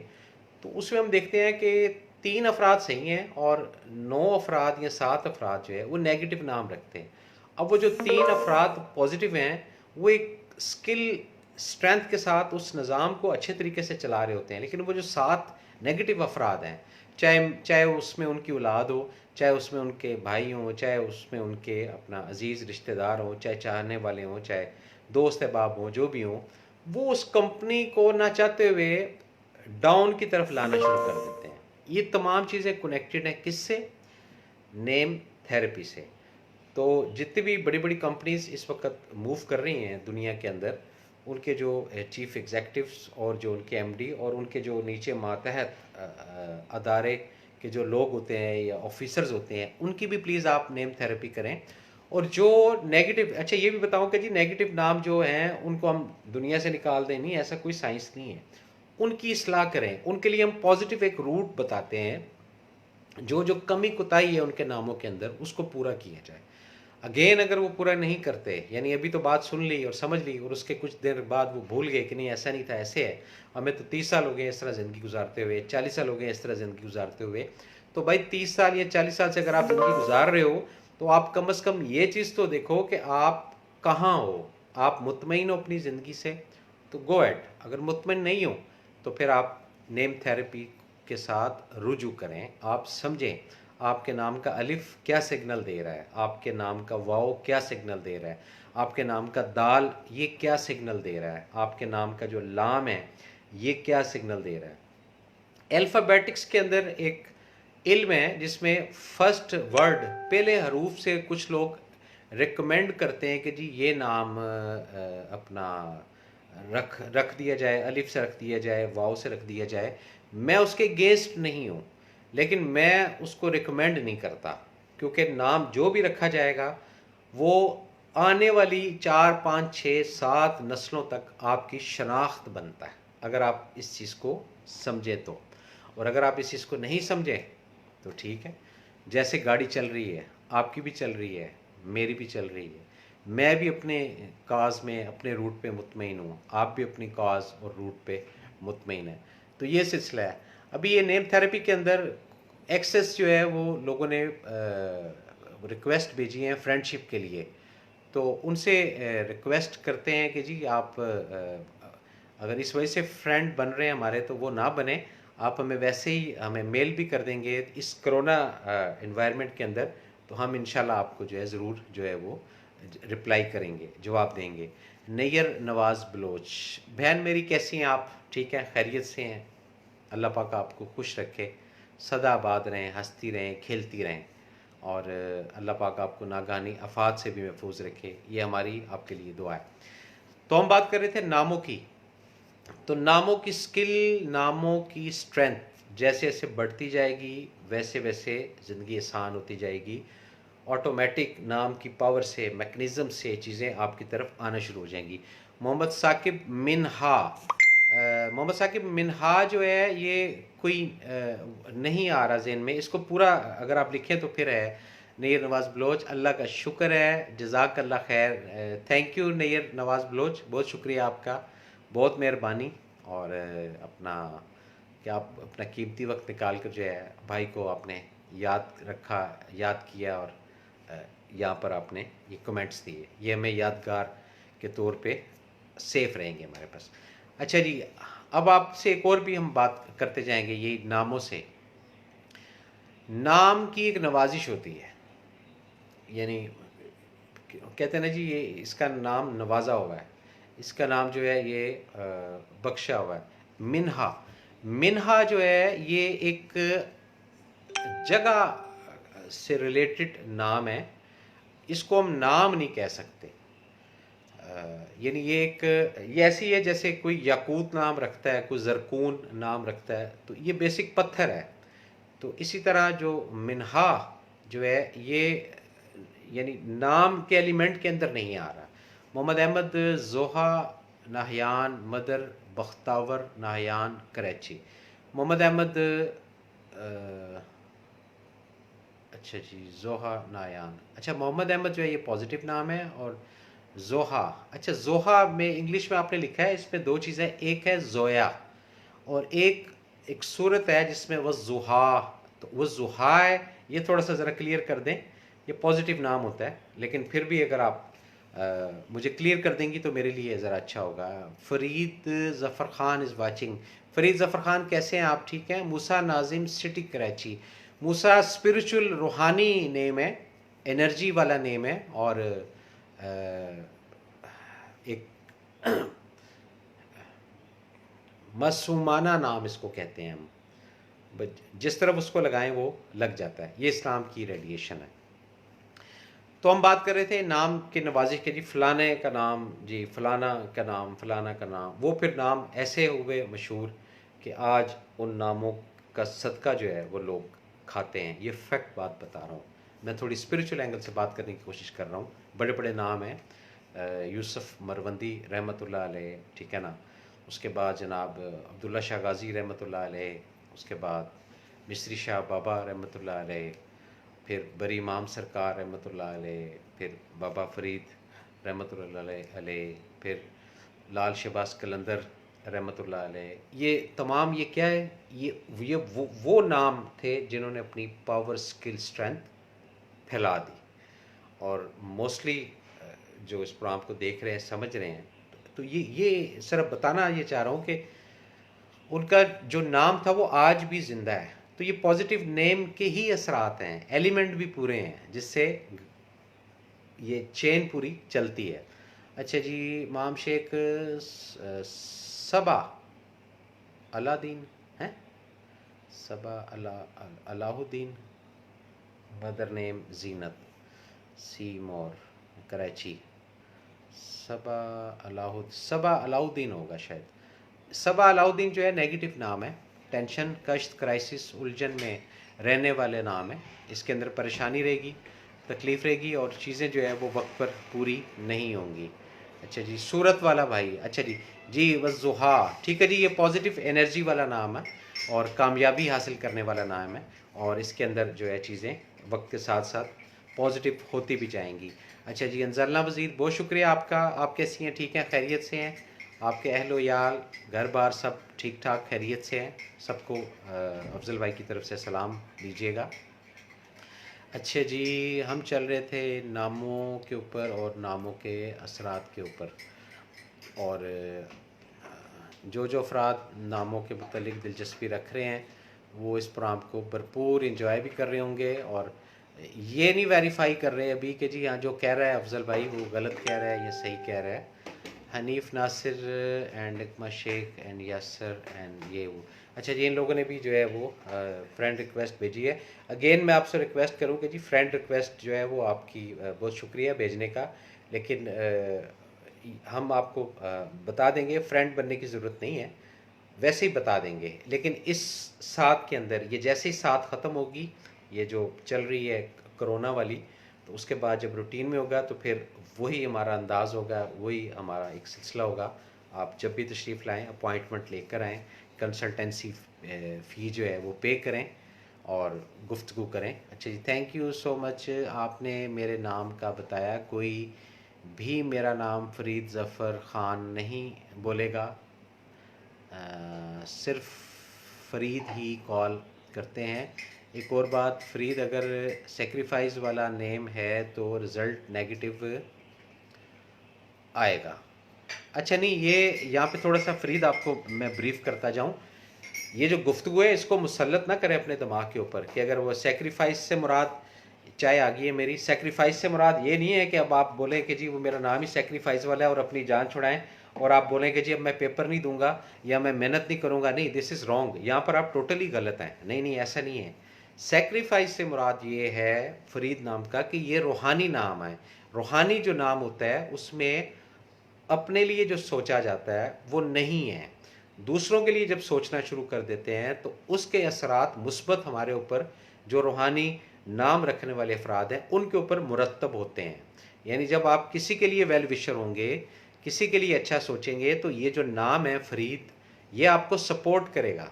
[SPEAKER 1] तो उसमें हम देखते हैं कि 3 अफराद सही हैं और 9 अफराद या 7 अफराद जो है वो नेगेटिव नाम रखते हैं। अब वो जो 3 अफराद पॉजिटिव हैं, वो एक स्किल, स्ट्रेंथ के साथ उस निज़ाम को अच्छे तरीके से चला रहे होते हैं, लेकिन वो जो 7 नेगेटिव अफराद हैं, चाहे चाहे उसमें उनकी औलाद हो, चाहे उसमें उनके भाई हों, चाहे उसमें उनके अपना अजीज़ रिश्तेदार हों, चाहे चाहने वाले हों, चाहे दोस्त अहबाब हों, जो भी हों, वो उस कंपनी को ना चाहते हुए डाउन की तरफ लाना शुरू कर देते हैं। ये तमाम चीज़ें कनेक्टेड हैं किससे? नेम थेरेपी से। तो जितनी भी बड़ी बड़ी कंपनीज इस वक्त मूव कर रही हैं दुनिया के अंदर, उनके जो चीफ एग्जेक्टिव्स और जो उनके एमडी और उनके जो नीचे मातहत अदारे के जो लोग होते हैं या ऑफिसर्स होते हैं, उनकी भी प्लीज़ आप नेम थेरेपी करें। और जो नेगेटिव, अच्छा ये भी बताऊं कि जी नेगेटिव नाम जो हैं उनको हम दुनिया से निकाल दें, नहीं, ऐसा कोई साइंस नहीं है। उनकी इस्लाह करें, उनके लिए हम पॉजिटिव एक रूट बताते हैं, जो जो कमी कुताही है उनके नामों के अंदर, उसको पूरा किया जाए। अगेन अगर वो पूरा नहीं करते, यानी अभी तो बात सुन ली और समझ ली और उसके कुछ देर बाद वो भूल गए कि नहीं ऐसा नहीं था, ऐसे है, हमें तो 30 साल हो गए इस तरह ज़िंदगी गुजारते हुए, 40 साल हो गए इस तरह ज़िंदगी गुजारते हुए, तो भाई 30 साल या 40 साल से अगर आप ज़िंदगी गुजार रहे हो, तो आप कम अज़ कम ये चीज़ तो देखो कि आप कहाँ हो, आप मुतमईन हो अपनी ज़िंदगी से, तो गो एट। अगर मुतमईन नहीं हो तो फिर आप नेम थेरेपी के साथ रुजू करें। आप समझें आपके नाम का अलिफ क्या सिग्नल दे रहा है, आपके नाम का वाओ क्या सिग्नल दे रहा है, आपके नाम का दाल ये क्या सिग्नल दे रहा है, आपके नाम का जो लाम है ये क्या सिग्नल दे रहा है। अल्फ़ाबेटिक्स के अंदर एक इल्म है जिसमें फर्स्ट वर्ड, पहले हरूफ से कुछ लोग रिकमेंड करते हैं कि जी ये नाम अपना रख दिया जाए, अलिफ से रख दिया जाए, वाव से रख दिया जाए। मैं उसके गेस्ट नहीं हूँ, लेकिन मैं उसको रिकमेंड नहीं करता, क्योंकि नाम जो भी रखा जाएगा वो आने वाली 4, 5, 6, 7 नस्लों तक आपकी शनाख्त बनता है, अगर आप इस चीज़ को समझें तो। और अगर आप इस चीज़ को नहीं समझें तो ठीक है, जैसे गाड़ी चल रही है, आपकी भी चल रही है, मेरी भी चल रही है, मैं भी अपने काज में, अपने रूट पे मुतमईन हूँ, आप भी अपनी काज और रूट पे मुतमईन है। तो ये सिलसिला है। अभी ये नेम थेरेपी के अंदर एक्सेस जो है वो लोगों ने रिक्वेस्ट भेजी है फ्रेंडशिप के लिए, तो उनसे रिक्वेस्ट करते हैं कि जी आप अगर इस वजह से फ्रेंड बन रहे हैं हमारे तो वो ना बने। आप हमें वैसे ही हमें मेल भी कर देंगे इस कोरोना इन्वायरमेंट के अंदर, तो हम इंशाल्लाह आपको जो है ज़रूर जो है वो रिप्लाई करेंगे, जवाब देंगे। नैयर नवाज़ बलोच, बहन मेरी कैसी हैं आप? ठीक हैं, खैरियत से हैं? अल्लाह पाक आपको खुश रखे, सदा आबाद रहें, हंसती रहें, खेलती रहें, और अल्लाह पाक आपको नागानी आफात से भी महफूज रखे। ये हमारी आपके लिए दुआ है। तो हम बात कर रहे थे नामों की। तो नामों की स्किल, नामों की स्ट्रेंथ जैसे जैसे बढ़ती जाएगी वैसे वैसे ज़िंदगी आसान होती जाएगी। ऑटोमेटिक नाम की पावर से, मैकेनिज़्म से चीज़ें आपकी तरफ आना शुरू हो जाएंगी। मोहम्मद साकिब मिनहा, मोहम्मद साकिब मिनहा जो है ये कोई नहीं आ रहा ज़हन में, इसको पूरा अगर आप लिखें तो फिर है नैयर नवाज़ बलोच। अल्लाह का शुक्र है, जज़ाक अल्लाह खैर, थैंक यू नैयर नवाज़ बलोच, बहुत शुक्रिया आपका, बहुत मेहरबानी। और अपना क्या आप अपना कीमती वक्त निकाल कर जो है भाई को आपने याद रखा, याद किया, और यहाँ पर आपने ये कमेंट्स दिए, ये हमें यादगार के तौर पे सेफ रहेंगे हमारे पास। अच्छा जी, अब आपसे एक और भी हम बात करते जाएंगे ये नामों से। नाम की एक नवाजिश होती है, यानी कहते हैं ना जी, ये इसका नाम नवाजा हुआ है, इसका नाम जो है ये बख्शा हुआ है। मिन्हा, मिन्हा जो है ये एक जगह से रिलेटेड नाम है, इसको हम नाम नहीं कह सकते। यानी ये ऐसी है जैसे कोई याकूत नाम रखता है, कोई जरकून नाम रखता है, तो ये बेसिक पत्थर है। तो इसी तरह जो मिन्हा जो है ये यानी नाम के एलिमेंट के अंदर नहीं आ रहा। मोहम्मद अहमद जोहा नाहयान मदर बख्तावर नाहयान कराची। मोहम्मद अहमद अच्छा जी, जोहा नायान, अच्छा मोहम्मद अहमद जो है ये पॉजिटिव नाम है। और जोहा, अच्छा जोहा में इंग्लिश में आपने लिखा है, इसमें दो चीज़ें, एक है जोया और एक सूरत है जिसमें वह जुहा, तो वह जुहा है, ये थोड़ा सा ज़रा क्लियर कर दें। ये पॉजिटिव नाम होता है, लेकिन फिर भी अगर आप मुझे क्लियर कर देंगी तो मेरे लिए ज़रा अच्छा होगा। Farid Zafar Khan is watching. फ़रीद ज़फ़र ख़ान कैसे हैं आप? ठीक हैं। मूसा नाजिम सिटी कराची। मूसा स्पिरिचुअल रूहानी नेम है, एनर्जी वाला नेम है, और एक मासूमाना नाम इसको कहते हैं हम, जिस तरफ उसको लगाएं वो लग जाता है। ये इस्लाम की रेडिएशन है। तो हम बात कर रहे थे नाम के नवाजिश के जी, फलाने का नाम जी, फलाना का नाम, फलाना का नाम, वो फिर नाम ऐसे हुए मशहूर कि आज उन नामों का सदका जो है वो लोग खाते हैं। ये फैक्ट बात बता रहा हूँ, मैं थोड़ी स्पिरिचुअल एंगल से बात करने की कोशिश कर रहा हूँ। बड़े बड़े नाम हैं, यूसुफ मरवंदी रहमतुल्लाह अलैह, ठीक है ना, उसके बाद जनाब अब्दुल्ला शाह गाज़ी रहमतुल्लाह अलैह, उसके बाद मिस्री शाह बाबा रहमतुल्लाह अलैह, फिर बरी इमाम सरकार रहमतुल्लाह अलैह, फिर बाबा फरीद रहमतुल्लाह अलैह, फिर लाल शहबाज कलंदर रहमतुल्लाह अलैह। ये तमाम ये क्या है, ये वो नाम थे जिन्होंने अपनी पावर, स्किल, स्ट्रेंथ फैला दी। और मोस्टली जो इस प्रोग्राम को देख रहे हैं, समझ रहे हैं, तो ये सिर्फ बताना ये चाह रहा हूँ कि उनका जो नाम था वो आज भी ज़िंदा है। तो ये पॉजिटिव नेम के ही असरात हैं, एलिमेंट भी पूरे हैं जिससे ये चेन पूरी चलती है। अच्छा जी, माम शेख सबा अलादीन हैं, सबा अलाउद्दीन, मदर नेम जीनत, सीमोर कराची। सबा अलाउद्दीन होगा शायद। सबा अलाउद्दीन जो है नेगेटिव नाम है, टेंशन, कष्ट, क्राइसिस, उलझन में रहने वाले नाम है। इसके अंदर परेशानी रहेगी, तकलीफ़ रहेगी, और चीज़ें जो है वो वक्त पर पूरी नहीं होंगी। अच्छा जी, सूरत वाला भाई, अच्छा जी जी, वज़ुहा, ठीक है जी, ये पॉजिटिव एनर्जी वाला नाम है और कामयाबी हासिल करने वाला नाम है, और इसके अंदर जो है चीज़ें वक्त के साथ साथ पॉजिटिव होती भी जाएंगी। अच्छा जी, अंजरना वज़ीर, बहुत शुक्रिया आपका। आप कैसी हैं? ठीक हैं, खैरियत से हैं? आपके अहलो याल, घर बार सब ठीक ठाक खैरियत से हैं? सबको अफजल भाई की तरफ से सलाम दीजिएगा। अच्छा जी, हम चल रहे थे नामों के ऊपर और नामों के असरात के ऊपर, और जो अफराद नामों के मतलब दिलचस्पी रख रहे हैं वो इस प्रोग्राम को भरपूर इंजॉय भी कर रहे होंगे, और ये नहीं वेरीफाई कर रहे अभी कि जी हाँ जो कह रहा है अफजल भाई वो गलत कह रहा है या सही कह रहा है। Hanif Nasir and Ikma Sheikh and Yasir and ये वो, अच्छा जी इन लोगों ने भी जो है वो फ्रेंड रिक्वेस्ट भेजी है। अगेन मैं आपसे रिक्वेस्ट करूँ कि जी फ्रेंड रिक्वेस्ट जो है वो आपकी बहुत शुक्रिया भेजने का, लेकिन हम आपको बता देंगे, फ्रेंड बनने की ज़रूरत नहीं है, वैसे ही बता देंगे। लेकिन इस साथ के अंदर ये जैसे ही साथ ख़त्म होगी, ये जो चल रही है कोरोना वाली, तो उसके बाद जब रूटीन में होगा तो फिर वही हमारा अंदाज़ होगा, वही हमारा एक सिलसिला होगा। आप जब भी तशरीफ़ लाएँ अपॉइंटमेंट लेकर आएँ, कंसल्टेंसी फ़ी जो है वो पे करें और गुफ्तगू करें। अच्छा जी, थैंक यू सो मच। आपने मेरे नाम का बताया, कोई भी मेरा नाम फ़रीद ज़फ़र ख़ान नहीं बोलेगा, सिर्फ फ़रीद ही कॉल करते हैं। एक और बात, फ़रीद अगर सेक्रीफाइस वाला नेम है तो रिज़ल्ट नेगेटिव आएगा। अच्छा नहीं, ये यहाँ पे थोड़ा सा फ़रीद आपको मैं ब्रीफ करता जाऊँ, ये जो गुफ्तगू है इसको मुसल्लत ना करें अपने दिमाग के ऊपर कि अगर वो सेक्रीफाइस से मुराद, चाय आ गई है मेरी, सेक्रीफाइस से मुराद ये नहीं है कि अब आप बोलें कि जी वो मेरा नाम ही सेक्रीफाइस वाला है और अपनी जान छुड़ाएं, और आप बोलें कि जी अब मैं पेपर नहीं दूंगा या मैं मेहनत नहीं करूंगा। नहीं, दिस इज़ रॉन्ग, यहाँ पर आप टोटली गलत हैं। नहीं नहीं, ऐसा नहीं है। सेक्रीफाइस से मुराद ये है फरीद नाम का कि ये रूहानी नाम है। रूहानी जो नाम होता है उसमें अपने लिए जो सोचा जाता है वो नहीं है, दूसरों के लिए जब सोचना शुरू कर देते हैं तो उसके असरात मुस्बत हमारे ऊपर, जो रूहानी नाम रखने वाले अफराद हैं उनके ऊपर मुरतब होते हैं। यानी जब आप किसी के लिए वेल विशर होंगे, किसी के लिए अच्छा सोचेंगे, तो ये जो नाम है फरीद, ये आपको सपोर्ट करेगा।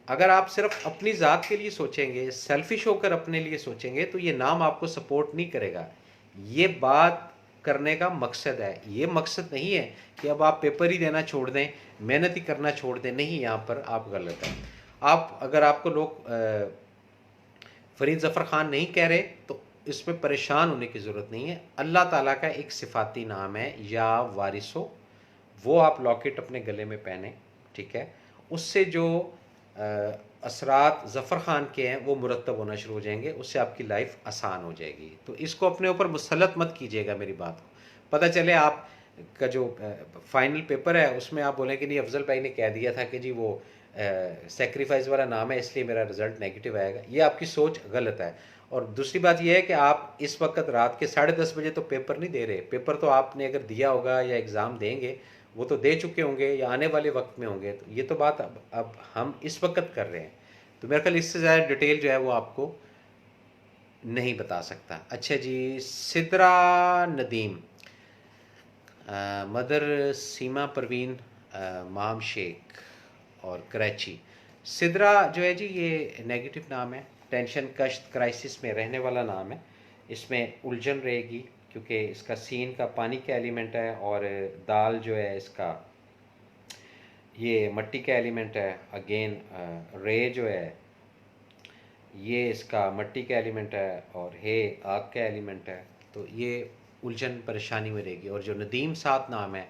[SPEAKER 1] अगर आप सिर्फ अपनी ज़ात के लिए सोचेंगे, सेल्फिश होकर अपने लिए सोचेंगे, तो ये नाम आपको सपोर्ट नहीं करेगा। ये बात करने का मकसद है, ये मकसद नहीं है कि अब आप पेपर ही देना छोड़ दें, मेहनत ही करना छोड़ दें। नहीं, यहाँ पर आप गलत हैं। आप अगर आपको लोग फरीद ज़फ़र ख़ान नहीं कह रहे तो इसमें परेशान होने की ज़रूरत नहीं है। अल्लाह ताला का एक सिफाती नाम है या वारिसो, वो आप लॉकेट अपने गले में पहने, ठीक है। उससे जो असरात ज़फ़र ख़ान के हैं वो मुरतब होना शुरू हो जाएंगे, उससे आपकी लाइफ आसान हो जाएगी। तो इसको अपने ऊपर मुसलत मत कीजिएगा मेरी बात को। पता चले आप का जो फाइनल पेपर है उसमें आप बोलें कि नहीं अफजल भाई ने कह दिया था कि जी वो सेक्रीफाइस वाला नाम है इसलिए मेरा रिज़ल्ट नेगेटिव आएगा। ये आपकी सोच गलत है। और दूसरी बात यह है कि आप इस वक्त रात के 10:30 बजे तो पेपर नहीं दे रहे। पेपर तो आपने अगर दिया होगा या एग्ज़ाम देंगे वो तो दे चुके होंगे या आने वाले वक्त में होंगे। तो ये तो बात अब हम इस वक्त कर रहे हैं। तो मेरे ख्याल इससे ज़्यादा डिटेल जो है वो आपको नहीं बता सकता। अच्छा जी, सिद्रा नदीम, मदर सीमा परवीन, माम शेख और कराची। सिद्रा जो है जी ये नेगेटिव नाम है, टेंशन कश्त क्राइसिस में रहने वाला नाम है। इसमें उलझन रहेगी क्योंकि इसका सीन का पानी का एलिमेंट है और दाल जो है इसका ये मट्टी का एलिमेंट है। अगेन रे जो है ये इसका मट्टी का एलिमेंट है और हे आग का एलिमेंट है। तो ये उलझन परेशानी में रहेगी। और जो नदीम साथ नाम है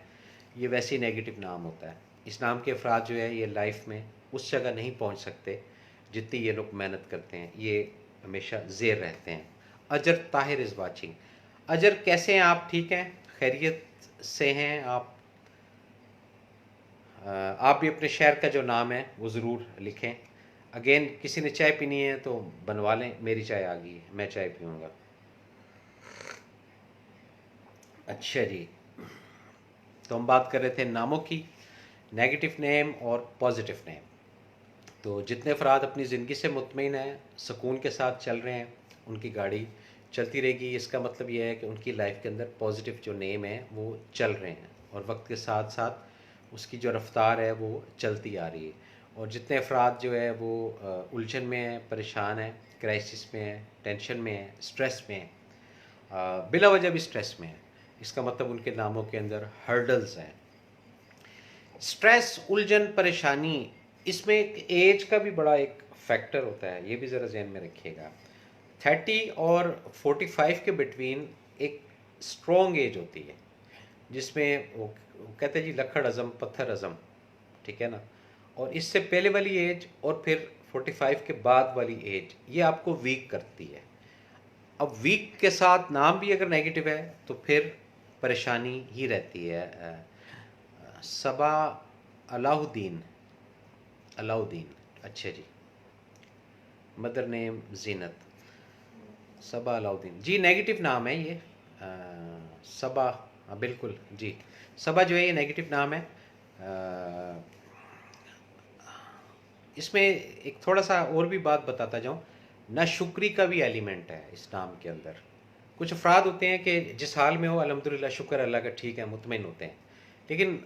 [SPEAKER 1] ये वैसे ही नेगेटिव नाम होता है। इस नाम के अफराद जो है ये लाइफ में उस जगह नहीं पहुंच सकते जितनी ये लोग मेहनत करते हैं, ये हमेशा ज़ेर रहते हैं। अजर ताहिर इज़ वाचिंग। अजर कैसे हैं आप? ठीक हैं, खैरियत से हैं आप? आप भी अपने शहर का जो नाम है वो ज़रूर लिखें। अगेन किसी ने चाय पीनी है तो बनवा लें, मेरी चाय आ गई है, मैं चाय पीऊँगा। अच्छा जी, तो हम बात कर रहे थे नामों की, नेगेटिव नेम और पॉजिटिव नेम। तो जितने अफराद अपनी ज़िंदगी से मुतमईन हैं, सुकून के साथ चल रहे हैं, उनकी गाड़ी चलती रहेगी। इसका मतलब ये है कि उनकी लाइफ के अंदर पॉजिटिव जो नेम है वो चल रहे हैं और वक्त के साथ साथ उसकी जो रफ्तार है वो चलती आ रही है। और जितने अफराद जो है वो उलझन में हैं, परेशान हैं, क्राइसिस में हैं, टेंशन में हैं, स्ट्रेस में हैं, बिला वजह भी स्ट्रेस में हैं, इसका मतलब उनके नामों के अंदर हर्डल्स हैं। स्ट्रेस, उलझन, परेशानी, इसमें एक एज का भी बड़ा एक फैक्टर होता है, ये भी ज़रा जहन में रखिएगा। 30 और 45 के बिटवीन एक स्ट्रॉन्ग एज होती है जिसमें वो कहते हैं जी लक्कड़ अज़म पत्थर अज़म, ठीक है ना। और इससे पहले वाली एज और फिर 45 के बाद वाली एज ये आपको वीक करती है। अब वीक के साथ नाम भी अगर नेगेटिव है तो फिर परेशानी ही रहती है। सबा अलाउद्दीन, अलाउद्दीन, अच्छा जी। मदर नेम जीनत, सबा अलाउद्दीन जी, नेगेटिव नाम है ये। सबा, हाँ बिल्कुल जी, सबा जो है ये नेगेटिव नाम है। इसमें एक थोड़ा सा और भी बात बताता जाऊँ, नाशुक्री का भी एलिमेंट है इस नाम के अंदर। कुछ अफराद होते हैं कि जिस हाल में हो अल्हम्दुलिल्लाह शुक्र अल्लाह का, ठीक है, मुतमईन होते हैं। लेकिन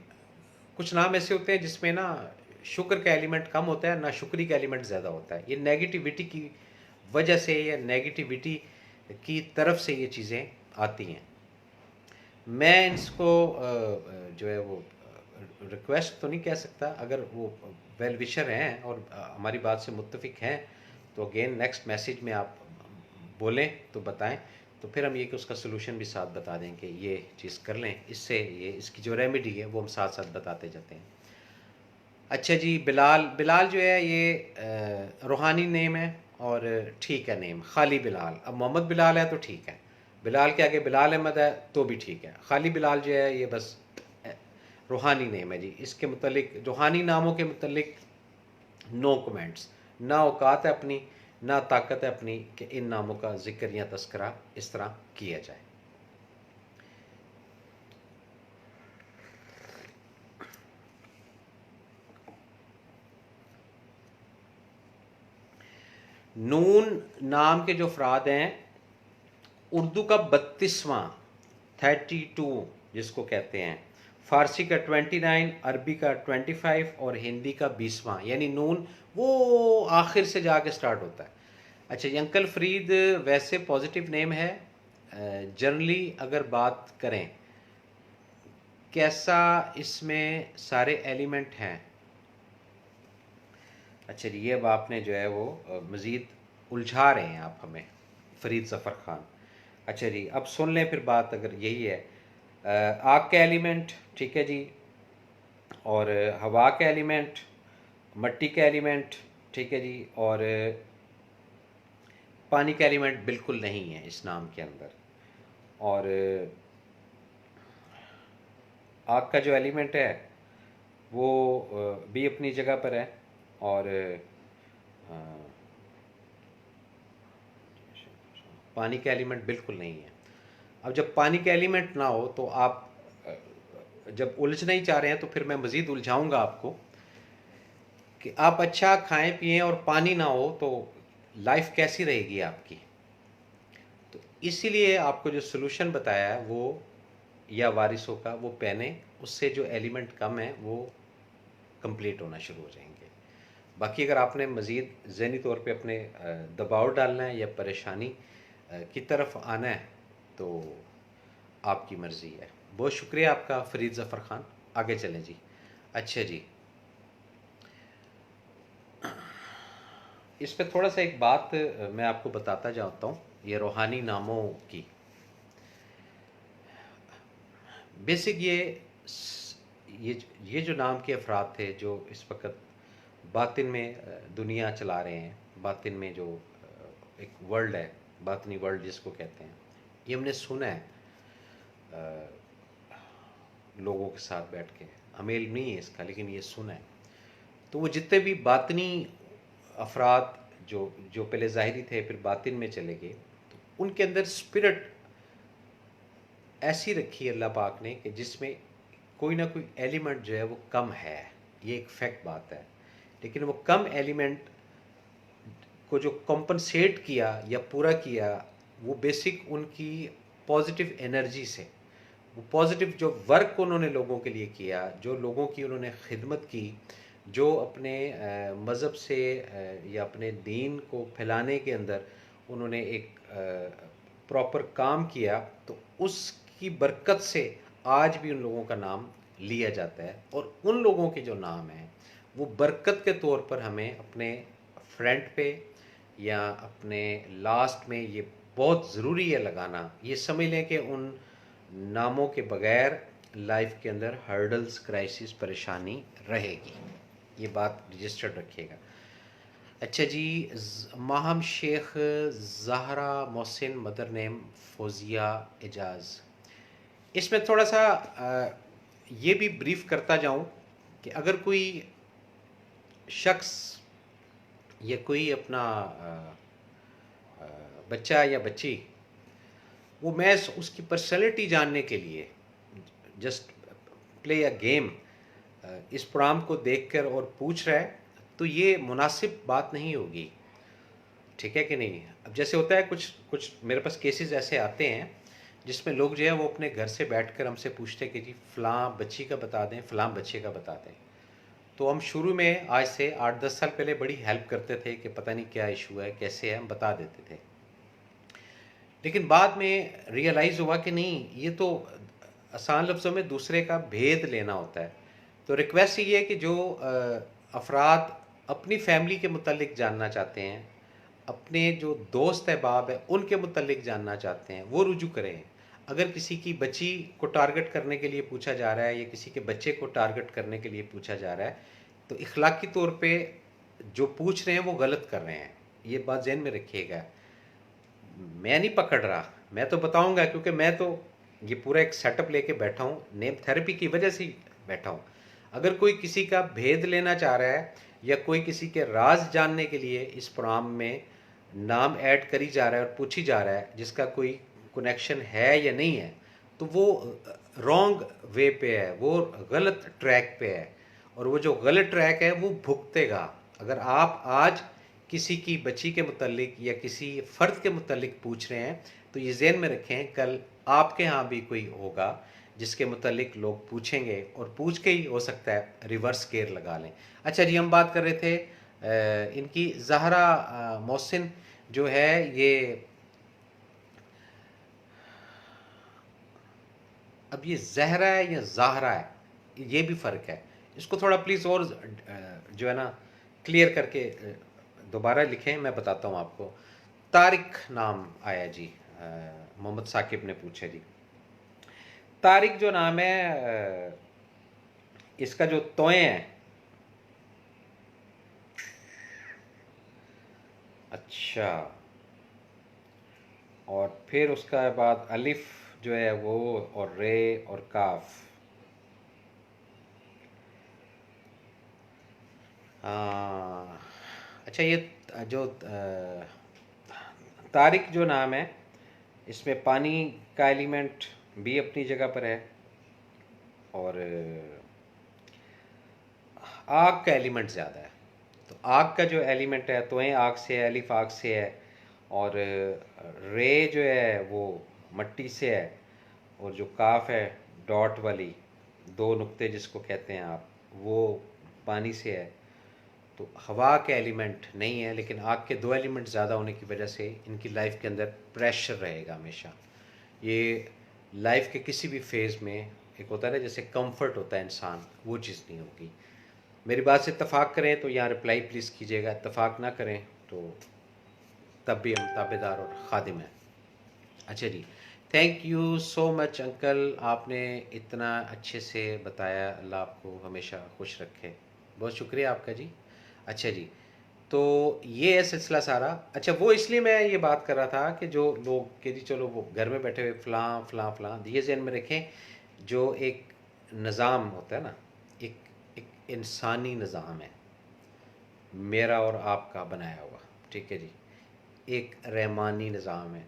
[SPEAKER 1] कुछ नाम ऐसे होते हैं जिसमें ना शुक्र का एलिमेंट कम होता है, नाशुक्री का एलिमेंट ज़्यादा होता है। ये नेगेटिविटी की वजह से या नेगेटिविटी की तरफ से ये चीज़ें आती हैं। मैं इसको जो है वो रिक्वेस्ट तो नहीं कह सकता, अगर वो वेल विशर हैं और हमारी बात से मुत्तफिक हैं तो अगेन नेक्स्ट मैसेज में आप बोलें तो बताएं, तो फिर हम ये कि उसका सोल्यूशन भी साथ बता दें कि ये चीज़ कर लें, इससे ये इसकी जो रेमेडी है वो हम साथ साथ बताते जाते हैं। अच्छा जी, बिलाल, बिलाल जो है ये रूहानी नेम है और ठीक है नेम, खाली बिलाल। अब मोहम्मद बिलाल है तो ठीक है, बिलाल के आगे बिलाल अहमद है तो भी ठीक है। खाली बिलाल जो है ये बस रूहानी नेम है जी। इसके मुतलिक, रूहानी नामों के मुतलिक नो कमेंट्स, ना औकात है अपनी, ना ताकत है अपनी कि इन नामों का जिक्र या तस्करा इस तरह किया जाए। नून नाम के जो अफराद हैं, उर्दू का 32वां, 32 जिसको कहते हैं, फारसी का 29, अरबी का 25 और हिंदी का 20वां, यानी नून वो आखिर से जाके स्टार्ट होता है। अच्छा, ये अंकल फरीद वैसे पॉजिटिव नेम है, जनरली अगर बात करें कैसा इसमें सारे एलिमेंट हैं। अच्छा जी, ये अब आपने जो है वो मज़ीद उलझा रहे हैं आप हमें, फरीद ज़फ़र ख़ान। अच्छा जी, अब सुन लें फिर बात अगर यही है। आग का एलिमेंट, ठीक है जी, और हवा का एलिमेंट, मट्टी का एलिमेंट, ठीक है जी, और पानी का एलिमेंट बिल्कुल नहीं है इस नाम के अंदर। और आग का जो एलिमेंट है वो भी अपनी जगह पर है, और पानी का एलिमेंट बिल्कुल नहीं है। अब जब पानी का एलिमेंट ना हो तो आप जब उलझना ही चाह रहे हैं तो फिर मैं मज़ीद उलझाऊंगा आपको कि आप अच्छा खाएं पिएं और पानी ना हो तो लाइफ कैसी रहेगी आपकी। तो इसीलिए आपको जो सोल्यूशन बताया है वो, या वारिसों का वो पहने, उससे जो एलिमेंट कम है वो कंप्लीट होना शुरू हो जाएंगे। बाकी अगर आपने मज़ीद ज़हनी तौर पे अपने दबाव डालना है या परेशानी की तरफ आना है तो आपकी मर्ज़ी है। बहुत शुक्रिया आपका फरीद ज़फ़र ख़ान, आगे चलें जी। अच्छा जी, इस पर थोड़ा सा एक बात मैं आपको बताता जाता हूँ, ये रूहानी नामों की। बेसिक ये जो नाम के अफराद थे जो इस वक्त बातिन में दुनिया चला रहे हैं, बातिन में जो एक वर्ल्ड है, बातनी वर्ल्ड जिसको कहते हैं, ये हमने सुना है लोगों के साथ बैठ के, अमेल नहीं है इसका लेकिन ये सुना है। तो वो जितने भी बातनी अफराद जो पहले ज़ाहिरी थे फिर बातिन में चले गए, तो उनके अंदर स्पिरिट ऐसी रखी है अल्लाह पाक ने कि जिसमें कोई ना कोई एलिमेंट जो है वो कम है, ये एक फैक्ट बात है। लेकिन वो कम एलिमेंट को जो कॉम्पनसेट किया या पूरा किया, वो बेसिक उनकी पॉजिटिव एनर्जी से, वो पॉजिटिव जो वर्क उन्होंने लोगों के लिए किया, जो लोगों की उन्होंने खिदमत की, जो अपने मज़हब से या अपने दीन को फैलाने के अंदर उन्होंने एक प्रॉपर काम किया, तो उसकी बरकत से आज भी उन लोगों का नाम लिया जाता है। और उन लोगों के जो नाम हैं वो बरकत के तौर पर हमें अपने फ्रंट पे या अपने लास्ट में ये बहुत ज़रूरी है लगाना। ये समझ लें कि उन नामों के बगैर लाइफ के अंदर हर्डल्स, क्राइसिस, परेशानी रहेगी। ये बात रजिस्टर्ड रखिएगा। अच्छा जी, माहम शेख ज़हरा मोहसिन, मदर नेम फौजिया एजाज। इसमें थोड़ा सा ये भी ब्रीफ करता जाऊं कि अगर कोई शख्स या कोई अपना बच्चा या बच्ची, वो मैं उसकी पर्सनैलिटी जानने के लिए जस्ट प्ले अ गेम इस प्रोग्राम को देखकर और पूछ रहा है, तो ये मुनासिब बात नहीं होगी। ठीक है कि नहीं? अब जैसे होता है कुछ कुछ मेरे पास केसेस ऐसे आते हैं जिसमें लोग जो है वो अपने घर से बैठकर हमसे पूछते हैं कि जी फ़लाँ बच्ची का बता दें, फ़लाँ बच्चे का बता दें। तो हम शुरू में आज से 8-10 साल पहले बड़ी हेल्प करते थे कि पता नहीं क्या इशू है, कैसे है, हम बता देते थे। लेकिन बाद में रियलाइज़ हुआ कि नहीं, ये तो आसान लफ्ज़ों में दूसरे का भेद लेना होता है। तो रिक्वेस्ट ये है कि जो अफराद अपनी फैमिली के मुतालिक जानना चाहते हैं, अपने जो दोस्त अहबाब है उनके मुतालिक जानना चाहते हैं, वो रुजू करें। अगर किसी की बच्ची को टारगेट करने के लिए पूछा जा रहा है या किसी के बच्चे को टारगेट करने के लिए पूछा जा रहा है, तो इखलाकी तौर पे जो पूछ रहे हैं वो गलत कर रहे हैं। ये बात ज़हन में रखिएगा। मैं नहीं पकड़ रहा, मैं तो बताऊंगा, क्योंकि मैं तो ये पूरा एक सेटअप लेके बैठा हूँ, नेम थेरेपी की वजह से बैठा हूँ। अगर कोई किसी का भेद लेना चाह रहा है या कोई किसी के राज जानने के लिए इस प्रोग्राम में नाम ऐड करी जा रहा है और पूछी जा रहा है जिसका कोई कनेक्शन है या नहीं है, तो वो रॉन्ग वे पे है, वो गलत ट्रैक पे है, और वो जो गलत ट्रैक है वो भुगतेगा। अगर आप आज किसी की बच्ची के मुतालिक या किसी फ़र्द के मुतालिक पूछ रहे हैं, तो ये ज़हन में रखें कल आपके यहाँ भी कोई होगा जिसके मुतालिक लोग पूछेंगे, और पूछ के ही हो सकता है रिवर्स केयर लगा लें। अच्छा जी, हम बात कर रहे थे इनकी ज़हरा मोहसिन जो है, ये अब ये ज़हरा है या ज़ाहरा है, ये भी फ़र्क है। इसको थोड़ा प्लीज़ और जो है ना क्लियर करके दोबारा लिखें, मैं बताता हूँ आपको। तारिक नाम आया जी, मोहम्मद साकिब ने पूछा जी। तारिक जो नाम है, इसका जो तोए हैं, अच्छा, और फिर उसका बाद अलिफ जो है वो, और रे और काफ। अच्छा, ये जो तारिक जो नाम है, इसमें पानी का एलिमेंट भी अपनी जगह पर है, और आग का एलिमेंट ज़्यादा है। तो आग का जो एलिमेंट है, तो आग से है, अलिफ आग से है, और रे जो है वो मट्टी से है, और जो काफ है डॉट वाली, दो नुक्ते जिसको कहते हैं आप, वो पानी से है। तो हवा के एलिमेंट नहीं है, लेकिन आग के दो एलिमेंट ज़्यादा होने की वजह से इनकी लाइफ के अंदर प्रेशर रहेगा हमेशा। ये लाइफ के किसी भी फेज़ में, एक होता है ना जैसे कंफर्ट होता है इंसान, वो चीज़ नहीं होगी। मेरी बात से इत्तफाक करें तो यहाँ रिप्लाई प्लीज़ कीजिएगा, इत्तफाक ना करें तो तब भी हम ताबेदार और ख़ादिम हैं। अच्छा जी, thank you so much uncle, आपने इतना अच्छे से बताया। अल्लाह आपको हमेशा खुश रखे, बहुत शुक्रिया आपका जी। अच्छा जी, तो ये है सिलसिला सारा। अच्छा, वो इसलिए मैं ये बात कर रहा था कि जो लोग कि जी चलो वो घर में बैठे हुए फ़लाँ फ़लाँ फ़लाँ, ये ज़हन में रखें, जो एक निज़ाम होता है ना, एक एक इंसानी निज़ाम है, मेरा और आपका बनाया हुआ, ठीक है जी। एक रहमानी निज़ाम है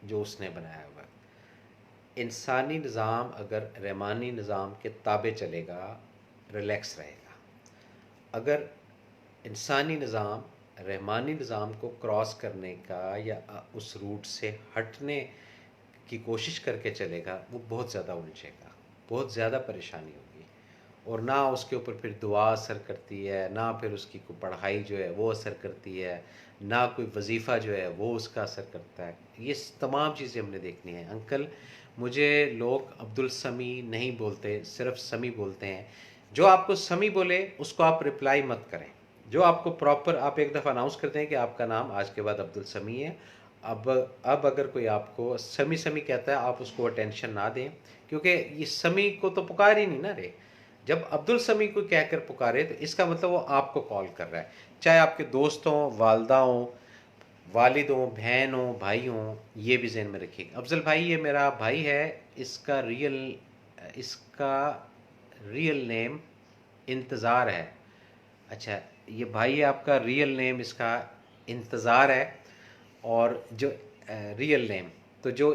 [SPEAKER 1] जो उसने बनाया हुआ है। इंसानी निज़ाम अगर रहमानी निज़ाम के ताबे चलेगा, रिलैक्स रहेगा। अगर इंसानी निज़ाम रहमानी निज़ाम को क्रॉस करने का या उस रूट से हटने की कोशिश करके चलेगा, वो बहुत ज़्यादा उलझेगा, बहुत ज़्यादा परेशानी होगी, और ना उसके ऊपर फिर दुआ असर करती है, ना फिर उसकी कोई पढ़ाई जो है वो असर करती है, ना कोई वजीफ़ा जो है वो उसका असर करता है। ये तमाम चीज़ें हमने देखनी है अंकल। मुझे लोग अब्दुल समी नहीं बोलते, सिर्फ समी बोलते हैं। जो आपको समी बोले उसको आप रिप्लाई मत करें। जो आपको प्रॉपर, आप एक दफ़ा अनाउंस करते हैं कि आपका नाम आज के बाद अब्दुल समी है, अब अगर कोई आपको समी समी कहता है, आप उसको अटेंशन ना दें, क्योंकि ये समी को तो पुकार ही नहीं ना रहे। जब अब्दुल समी को कहकर पुकारे तो इसका मतलब वो आपको कॉल कर रहा है, चाहे आपके दोस्त हों, वालदा हों, वालिद हों, बहन हों, भाई हों। ये भी जहन में रखिएगा। अफजल भाई ये मेरा भाई है, इसका रियल नेम इंतज़ार है। अच्छा, ये भाई है आपका, रियल नेम इसका इंतज़ार है। और जो रियल नेम, तो जो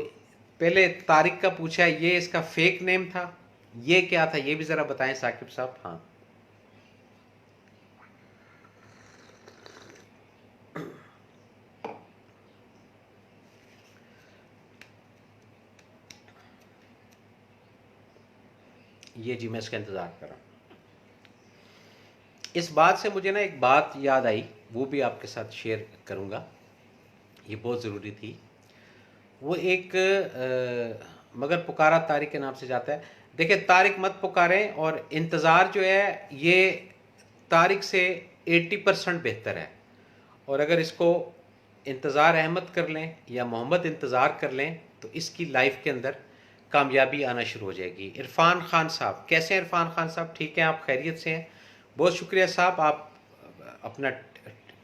[SPEAKER 1] पहले तारिक का पूछा है, ये इसका फेक नेम था, ये क्या था, ये भी ज़रा बताएं साकिब साहब। हाँ, ये जी मैं इसका इंतज़ार कर रहा हूँ। इस बात से मुझे ना एक बात याद आई, वो भी आपके साथ शेयर करूँगा, ये बहुत ज़रूरी थी। वो एक मगर पुकारा तारिक के नाम से जाता है। देखिए, तारिक मत पुकारें, और इंतज़ार जो है ये तारिक से 80% बेहतर है। और अगर इसको इंतज़ार अहमद कर लें या मोहम्मद इंतज़ार कर लें तो इसकी लाइफ के अंदर कामयाबी आना शुरू हो जाएगी। इरफान खान साहब, कैसे हैं इरफान खान साहब? ठीक हैं, आप खैरियत से हैं? बहुत शुक्रिया साहब, आप अपना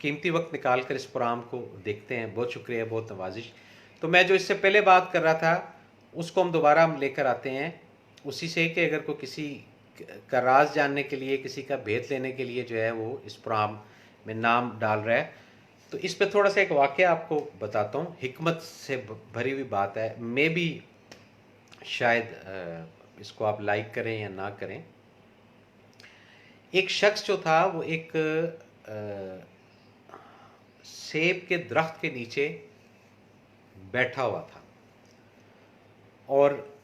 [SPEAKER 1] कीमती वक्त निकाल कर इस प्रोग्राम को देखते हैं, बहुत शुक्रिया, बहुत नवाजिश। तो मैं जो इससे पहले बात कर रहा था उसको हम दोबारा लेकर आते हैं, उसी से कि अगर कोई किसी का राज जानने के लिए, किसी का भेद लेने के लिए जो है वो इस प्रोग्राम में नाम डाल रहा है, तो इस पे थोड़ा सा एक वाक़या आपको बताता हूँ, हिकमत से भरी हुई बात है। मे भी शायद इसको आप लाइक करें या ना करें। एक शख्स जो था वो एक सेब के दरख्त के नीचे बैठा हुआ था, और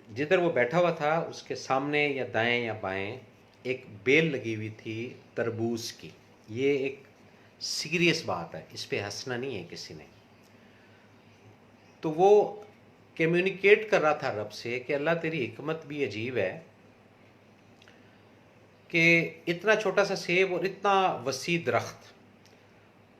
[SPEAKER 1] जिधर वो बैठा हुआ था उसके सामने या दाएं या बाएं एक बेल लगी हुई थी तरबूज की। ये एक सीरियस बात है, इस पे हंसना नहीं है किसी ने। तो वो कम्युनिकेट कर रहा था रब से कि अल्लाह तेरी हिकमत भी अजीब है कि इतना छोटा सा सेब और इतना वसी दरख्त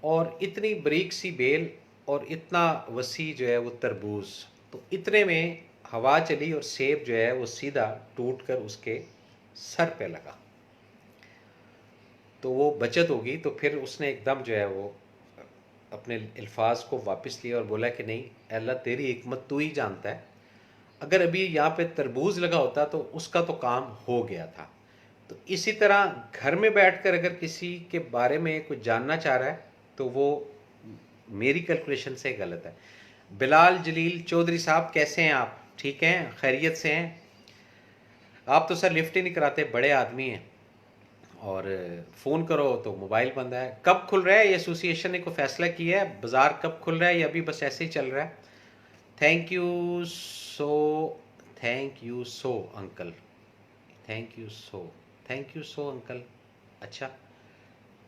[SPEAKER 1] और इतनी बारीक सी बेल और इतना वसी जो है वो तरबूज, तो इतने में हवा चली और सेब जो है वो सीधा टूट कर उसके सर पे लगा, तो वो बचत होगी। तो फिर उसने एकदम जो है वो अपने अल्फाज को वापस लिया और बोला कि नहीं अल्लाह तेरी हिकमत तू ही जानता है, अगर अभी यहाँ पे तरबूज लगा होता तो उसका तो काम हो गया था। तो इसी तरह घर में बैठकर अगर किसी के बारे में कुछ जानना चाह रहा है तो वो मेरी कैलकुलेशन से गलत है। बिलाल जलील चौधरी साहब, कैसे हैं आप? ठीक हैं, खैरियत से हैं? आप तो सर लिफ्ट ही नहीं कराते, बड़े आदमी हैं, और फ़ोन करो तो मोबाइल बंद है। कब खुल रहा है ये एसोसिएशन ने कोई फैसला किया है, बाज़ार कब खुल रहा है या अभी बस ऐसे ही चल रहा है? Thank you so, thank you so uncle, thank you so, thank you so uncle. अच्छा,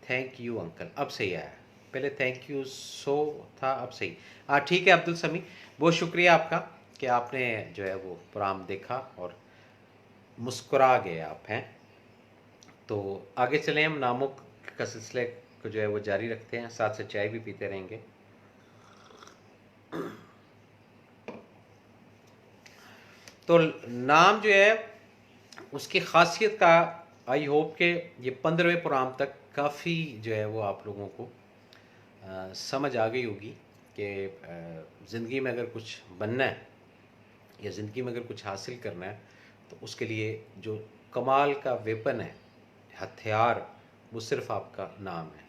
[SPEAKER 1] थैंक यू अंकल, अब सही आया, पहले थैंक यू सो था, अब सही। हाँ ठीक है अब्दुल समी, बहुत शुक्रिया आपका कि आपने जो है वो प्रोग्राम देखा और मुस्कुरा गए आप हैं। तो आगे चलें, हम नामों का सिलसिले को जो है वो जारी रखते हैं, साथ से चाय भी पीते रहेंगे। तो नाम जो है उसकी खासियत का आई होप कि ये 15वें प्रोग्राम तक काफ़ी जो है वो आप लोगों को समझ आ गई होगी कि ज़िंदगी में अगर कुछ बनना है या ज़िंदगी में अगर कुछ हासिल करना है तो उसके लिए जो कमाल का वेपन है, हथियार, वो सिर्फ आपका नाम है।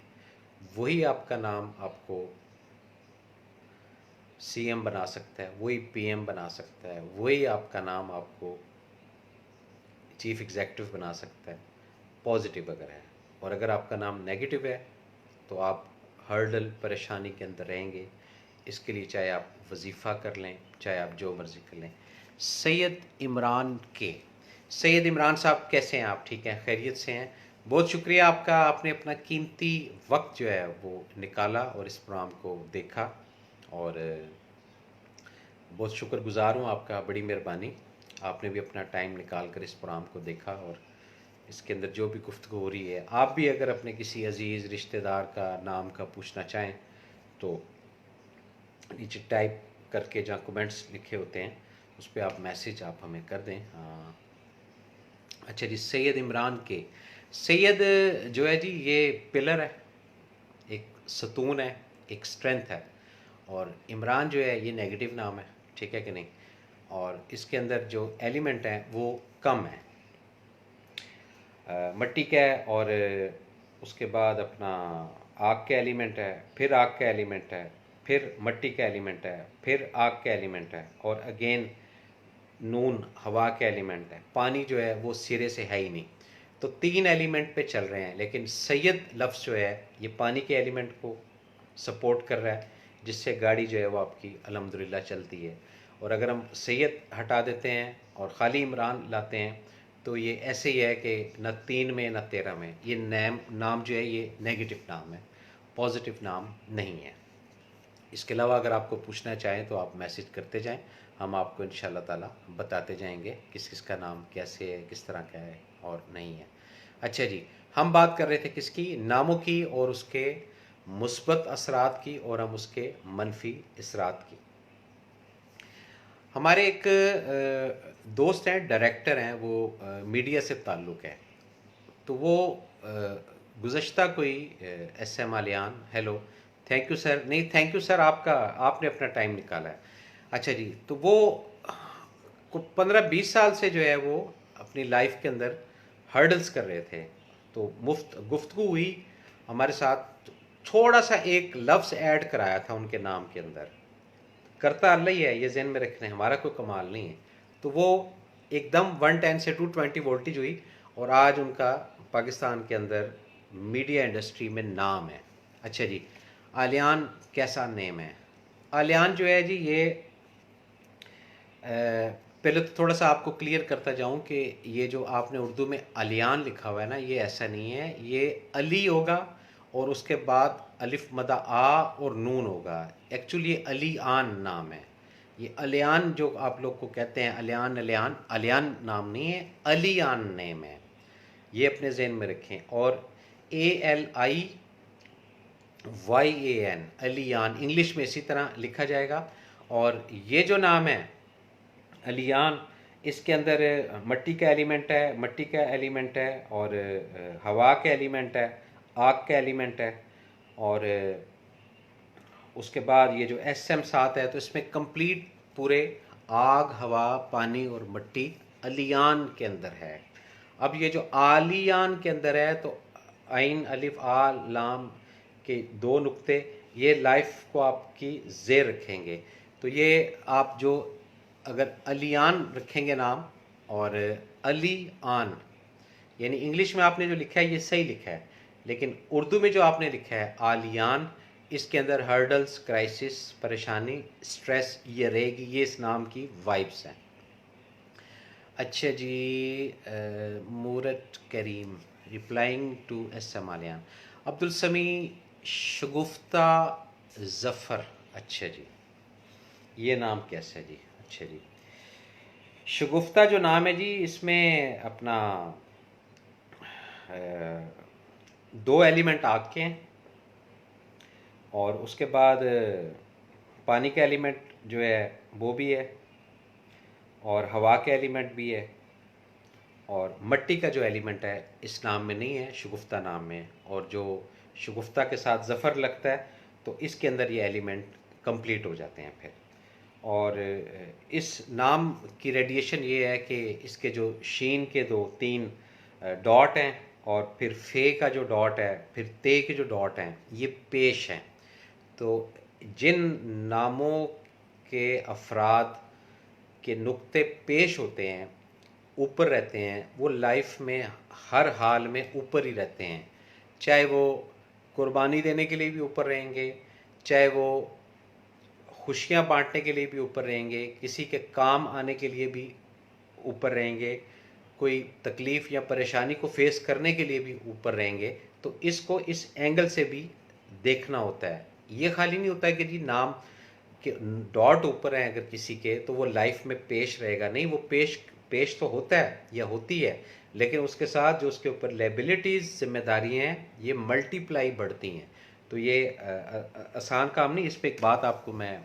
[SPEAKER 1] वही आपका नाम आपको सीएम बना सकता है, वही पीएम बना सकता है, वही आपका नाम आपको चीफ एग्जेक्टिव बना सकता है, पॉजिटिव अगर है। और अगर आपका नाम नेगेटिव है तो आप हर्डल परेशानी के अंदर रहेंगे। इसके लिए चाहे आप वजीफ़ा कर लें, चाहे आप जो मर्ज़ी कर लें। सैयद इमरान साहब, कैसे हैं आप? ठीक हैं, खैरियत से हैं? बहुत शुक्रिया आपका, आपने अपना कीमती वक्त जो है वो निकाला और इस प्रोग्राम को देखा, और बहुत शुक्रगुज़ार हूँ आपका, बड़ी मेहरबानी। आपने भी अपना टाइम निकाल कर इस प्रोग्राम को देखा और इसके अंदर जो भी गुफ्तगू हो रही है, आप भी अगर अपने किसी अजीज़ रिश्तेदार का नाम का पूछना चाहें तो नीचे टाइप करके जहाँ कमेंट्स लिखे होते हैं उस पर आप मैसेज आप हमें कर दें। अच्छा जी, सैयद इमरान के, सैयद जो है जी ये पिलर है, एक सतून है, एक स्ट्रेंथ है। और इमरान जो है ये नेगेटिव नाम है, ठीक है कि नहीं, और इसके अंदर जो एलिमेंट हैं वो कम है। मिट्टी का है, और उसके बाद अपना आग का एलिमेंट है, फिर आग का एलिमेंट है, फिर मिट्टी का एलिमेंट है, फिर आग का एलिमेंट है, और अगेन नून हवा का एलिमेंट है। पानी जो है वो सिरे से है ही नहीं। तो 3 एलिमेंट पे चल रहे हैं, लेकिन सैयद लफ्ज़ जो है ये पानी के एलिमेंट को सपोर्ट कर रहा है, जिससे गाड़ी जो है वो आपकी अल्हम्दुलिल्लाह चलती है। और अगर हम सैयद हटा देते हैं और ख़ाली इमरान लाते हैं तो ये ऐसे ही है कि न 3 में न 13 में। ये नाम जो है ये नेगेटिव नाम है, पॉजिटिव नाम नहीं है। इसके अलावा अगर आपको पूछना चाहें तो आप मैसेज करते जाएं, हम आपको इंशाल्लाह ताला बताते जाएंगे किस किस का नाम कैसे है, किस तरह का है और नहीं है। अच्छा जी, हम बात कर रहे थे किसकी, नामों की और उसके मुस्बत असरात की, और हम उसके मनफी असरात की। हमारे एक दोस्त हैं, डायरेक्टर हैं, वो मीडिया से ताल्लुक़ है। तो वो गुज़श्ता कोई SM Aliyan, hello, thank you sir, नहीं थैंक यू सर, आपका आपने अपना टाइम निकाला है। अच्छा जी, तो वो 15-20 साल से जो है वो अपनी लाइफ के अंदर हर्डल्स कर रहे थे। तो मुफ्त गुफ्तगू हुई हमारे साथ, थोड़ा सा एक लफ्ज़ ऐड कराया था उनके नाम के अंदर। करता अल्लाह ही है, ये ज़हन में रखना है, हमारा कोई कमाल नहीं है। तो वो एकदम 110 से 220 वोल्टेज हुई, और आज उनका पाकिस्तान के अंदर मीडिया इंडस्ट्री में नाम है। अच्छा जी, आलियान कैसा नेम है? आलियान जो है जी ये पहले तो थोड़ा सा आपको क्लियर करता जाऊं कि ये जो आपने उर्दू में अलियान लिखा हुआ है ना, ये ऐसा नहीं है, ये अली होगा और उसके बाद अलिफ मदा आ और नून होगा। एक्चुअली ये अली आन नाम है। ये अलियान जो आप लोग को कहते हैं, अलियान अलियान, अलियान नाम नहीं है, अली आन नेम है, ये अपने जहन में रखें। और ALIYAN, अलियान इंग्लिश में इसी तरह लिखा जाएगा। और ये जो नाम है अलियान, इसके अंदर मिट्टी का एलिमेंट है, मिट्टी का एलिमेंट है, और हवा का एलिमेंट है, आग का एलिमेंट है, और उसके बाद ये जो SM 7 है तो इसमें कंप्लीट पूरे आग, हवा, पानी और मिट्टी अलियान के अंदर है। अब ये जो आलियान के अंदर है तो आइन अलिफ आ लाम के 2 नुक्ते, ये लाइफ को आपकी ज़ेर रखेंगे। तो ये आप जो अगर अलियान रखेंगे नाम, और अली आन, यानी इंग्लिश में आपने जो लिखा है ये सही लिखा है, लेकिन उर्दू में जो आपने लिखा है आलियान, इसके अंदर हर्डल्स, क्राइसिस, परेशानी, स्ट्रेस ये रहेगी। ये इस नाम की वाइब्स हैं। अच्छा जी, Moorat Kareem replying to SM Aliyan, Abdul Sami Shagufta Zafar. अच्छा जी, ये नाम कैसा है जी? अच्छा जी, शगुफ्ता जो नाम है जी, इसमें अपना 2 एलिमेंट आग के हैं, और उसके बाद पानी का एलिमेंट जो है वो भी है, और हवा का एलिमेंट भी है, और मिट्टी का जो एलिमेंट है इस नाम में नहीं है, शगुफ्ता नाम में। और जो शगुफ्ता के साथ ज़फ़र लगता है तो इसके अंदर ये एलिमेंट कंप्लीट हो जाते हैं फिर। और इस नाम की रेडिएशन ये है कि इसके जो शीन के 2-3 डॉट हैं, और फिर फे का जो डॉट है, फिर ते के जो डॉट हैं, ये पेश हैं। तो जिन नामों के अफराद के नुक्ते पेश होते हैं, ऊपर रहते हैं, वो लाइफ में हर हाल में ऊपर ही रहते हैं। चाहे वो कुर्बानी देने के लिए भी ऊपर रहेंगे, चाहे वो खुशियाँ बांटने के लिए भी ऊपर रहेंगे, किसी के काम आने के लिए भी ऊपर रहेंगे, कोई तकलीफ़ या परेशानी को फेस करने के लिए भी ऊपर रहेंगे। तो इसको इस एंगल से भी देखना होता है। ये खाली नहीं होता है कि जी नाम के डॉट ऊपर हैं अगर किसी के तो वो लाइफ में पेश रहेगा, नहीं, वो पेश तो होता है या होती है, लेकिन उसके साथ जो उसके ऊपर लेबिलिटीज़, जिम्मेदारियाँ हैं, ये मल्टीप्लाई बढ़ती हैं। तो ये आसान काम नहीं। इस पर एक बात आपको मैं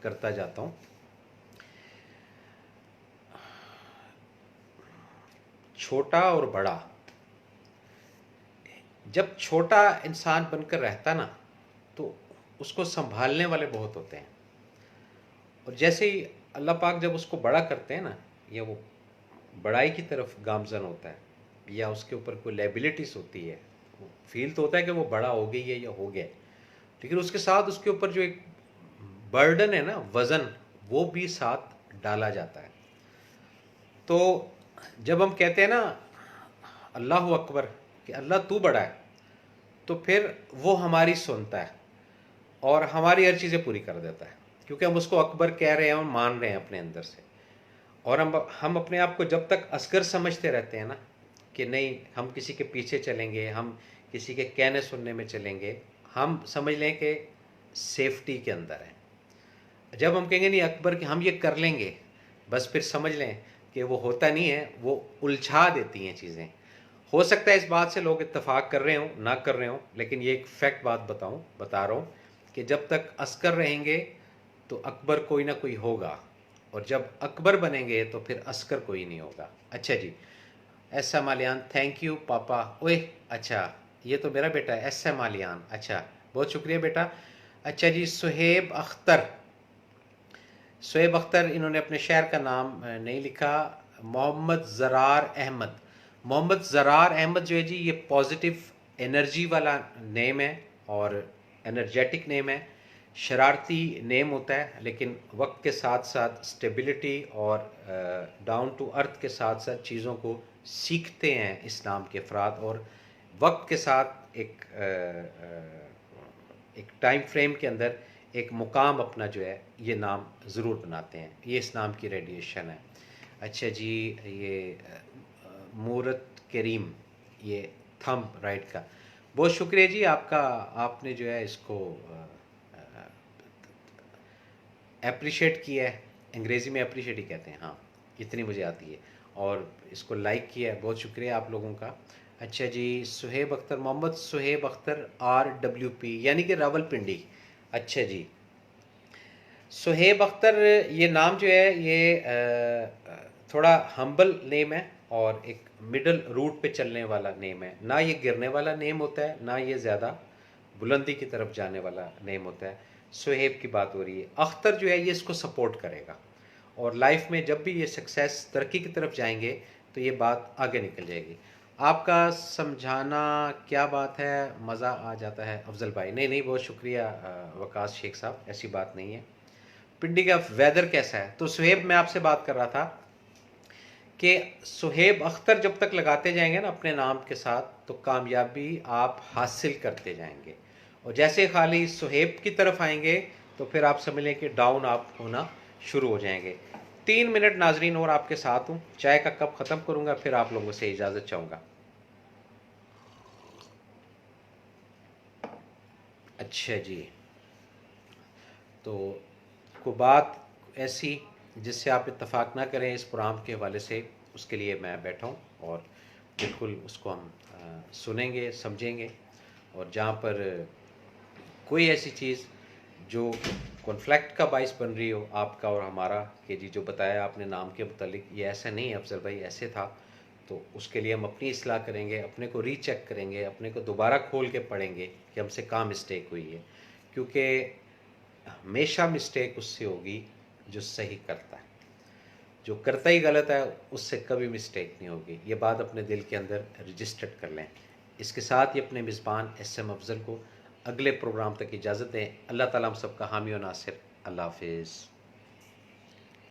[SPEAKER 1] करता जाता हूँ। छोटा और बड़ा, जब छोटा इंसान बनकर रहता ना तो उसको संभालने वाले बहुत होते हैं, और जैसे ही अल्लाह पाक जब उसको बड़ा करते हैं ना, या वो बड़ाई की तरफ गामजन होता है, या उसके ऊपर कोई लाइबिलिटीज होती है, फील तो होता है कि वो बड़ा हो गई है या हो गया है, लेकिन उसके साथ उसके ऊपर जो एक बर्डन है ना, वज़न, वो भी साथ डाला जाता है। तो जब हम कहते हैं ना अल्लाह अकबर, कि अल्लाह तू बड़ा है, तो फिर वो हमारी सुनता है और हमारी हर चीज़ें पूरी कर देता है, क्योंकि हम उसको अकबर कह रहे हैं और मान रहे हैं अपने अंदर से। और हम अपने आप को जब तक असगर समझते रहते हैं ना, कि नहीं हम किसी के पीछे चलेंगे, हम किसी के कहने सुनने में चलेंगे, हम समझ लें कि सेफ्टी के अंदर है। जब हम कहेंगे नहीं अकबर कि हम ये कर लेंगे, बस फिर समझ लें कि वो होता नहीं है, वो उलझा देती हैं चीज़ें। हो सकता है इस बात से लोग इत्तेफाक कर रहे हों, ना कर रहे हों, लेकिन ये एक फैक्ट बात बता रहा हूँ कि जब तक असगर रहेंगे तो अकबर कोई ना कोई होगा, और जब अकबर बनेंगे तो फिर असगर कोई नहीं होगा। अच्छा जी, S M Aliyan, thank you papa. ओए अच्छा, ये तो मेरा बेटा है एस एम आलियान, अच्छा बहुत शुक्रिया बेटा। अच्छा जी, सुहेब अख्तर, इन्होंने अपने शहर का नाम नहीं लिखा। मोहम्मद ज़रार अहमद, मोहम्मद ज़रार अहमद जो है जी, ये पॉजिटिव एनर्जी वाला नेम है और एनर्जेटिक नेम है, शरारती नेम होता है, लेकिन वक्त के साथ साथ स्टेबिलिटी और डाउन टू अर्थ के साथ साथ चीज़ों को सीखते हैं इस नाम के अफराद, और वक्त के साथ एक टाइम फ्रेम के अंदर एक मुकाम अपना जो है ये नाम ज़रूर बनाते हैं। ये इस नाम की रेडिएशन है। अच्छा जी, ये मूरत करीम, ये थंब राइट का, बहुत शुक्रिया जी आपका। आपने जो है इसको अप्रिशिएट किया है, अंग्रेज़ी में अप्रिशिएट ही कहते हैं, हाँ इतनी मुझे आती है, और इसको लाइक किया है, बहुत शुक्रिया आप लोगों का। अच्छा जी, सुहेब अख्तर, मोहम्मद सुहेब अख्तर RWP, यानी कि रावलपिंडी। अच्छा जी, सुहेब अख्तर, ये नाम जो है ये थोड़ा हम्बल नेम है और एक मिडल रूट पे चलने वाला नेम है, ना ये गिरने वाला नेम होता है, ना ये ज़्यादा बुलंदी की तरफ जाने वाला नेम होता है। सुहेब की बात हो रही है, अख्तर जो है ये इसको सपोर्ट करेगा, और लाइफ में जब भी ये सक्सेस तरक्की की तरफ जाएंगे तो ये बात आगे निकल जाएगी। आपका समझाना क्या बात है, मज़ा आ जाता है अफजल भाई। नहीं नहीं, बहुत शुक्रिया वकास शेख साहब, ऐसी बात नहीं है। पिंडी का वेदर कैसा है? तो सुहेब, मैं आपसे बात कर रहा था कि सुहेब अख्तर जब तक लगाते जाएंगे ना अपने नाम के साथ, तो कामयाबी आप हासिल करते जाएंगे, और जैसे खाली सुहेब की तरफ आएंगे तो फिर आप समझ लें कि डाउन आप होना शुरू हो जाएंगे। 3 मिनट नाजरीन और आपके साथ हूँ, चाय का कप ख़त्म करूँगा, फिर आप लोगों से इजाज़त चाहूँगा। अच्छा जी, तो को बात ऐसी जिससे आप इत्तेफाक ना करें इस प्रोग्राम के हवाले से, उसके लिए मैं बैठा हूँ, और बिल्कुल उसको हम सुनेंगे, समझेंगे, और जहाँ पर कोई ऐसी चीज़ जो कॉन्फ्लिक्ट का बाइस बन रही हो आपका और हमारा, कि जी जो बताया आपने नाम के मुतालिक ये ऐसा नहीं है अफजल भाई, ऐसे था, तो उसके लिए हम अपनी इस्लाह करेंगे, अपने को रीचेक करेंगे, अपने को दोबारा खोल के पढ़ेंगे कि हमसे कहाँ मिस्टेक हुई है, क्योंकि हमेशा मिस्टेक उससे होगी जो सही करता है, जो करता ही गलत है उससे कभी मिस्टेक नहीं होगी। ये बात अपने दिल के अंदर रजिस्टर्ड कर लें। इसके साथ ही अपने मेज़बान SM अफजल को अगले प्रोग्राम तक इजाज़त दें। अल्लाह ताला हम सबका हामी और नासिर। अल्लाह हाफिज़।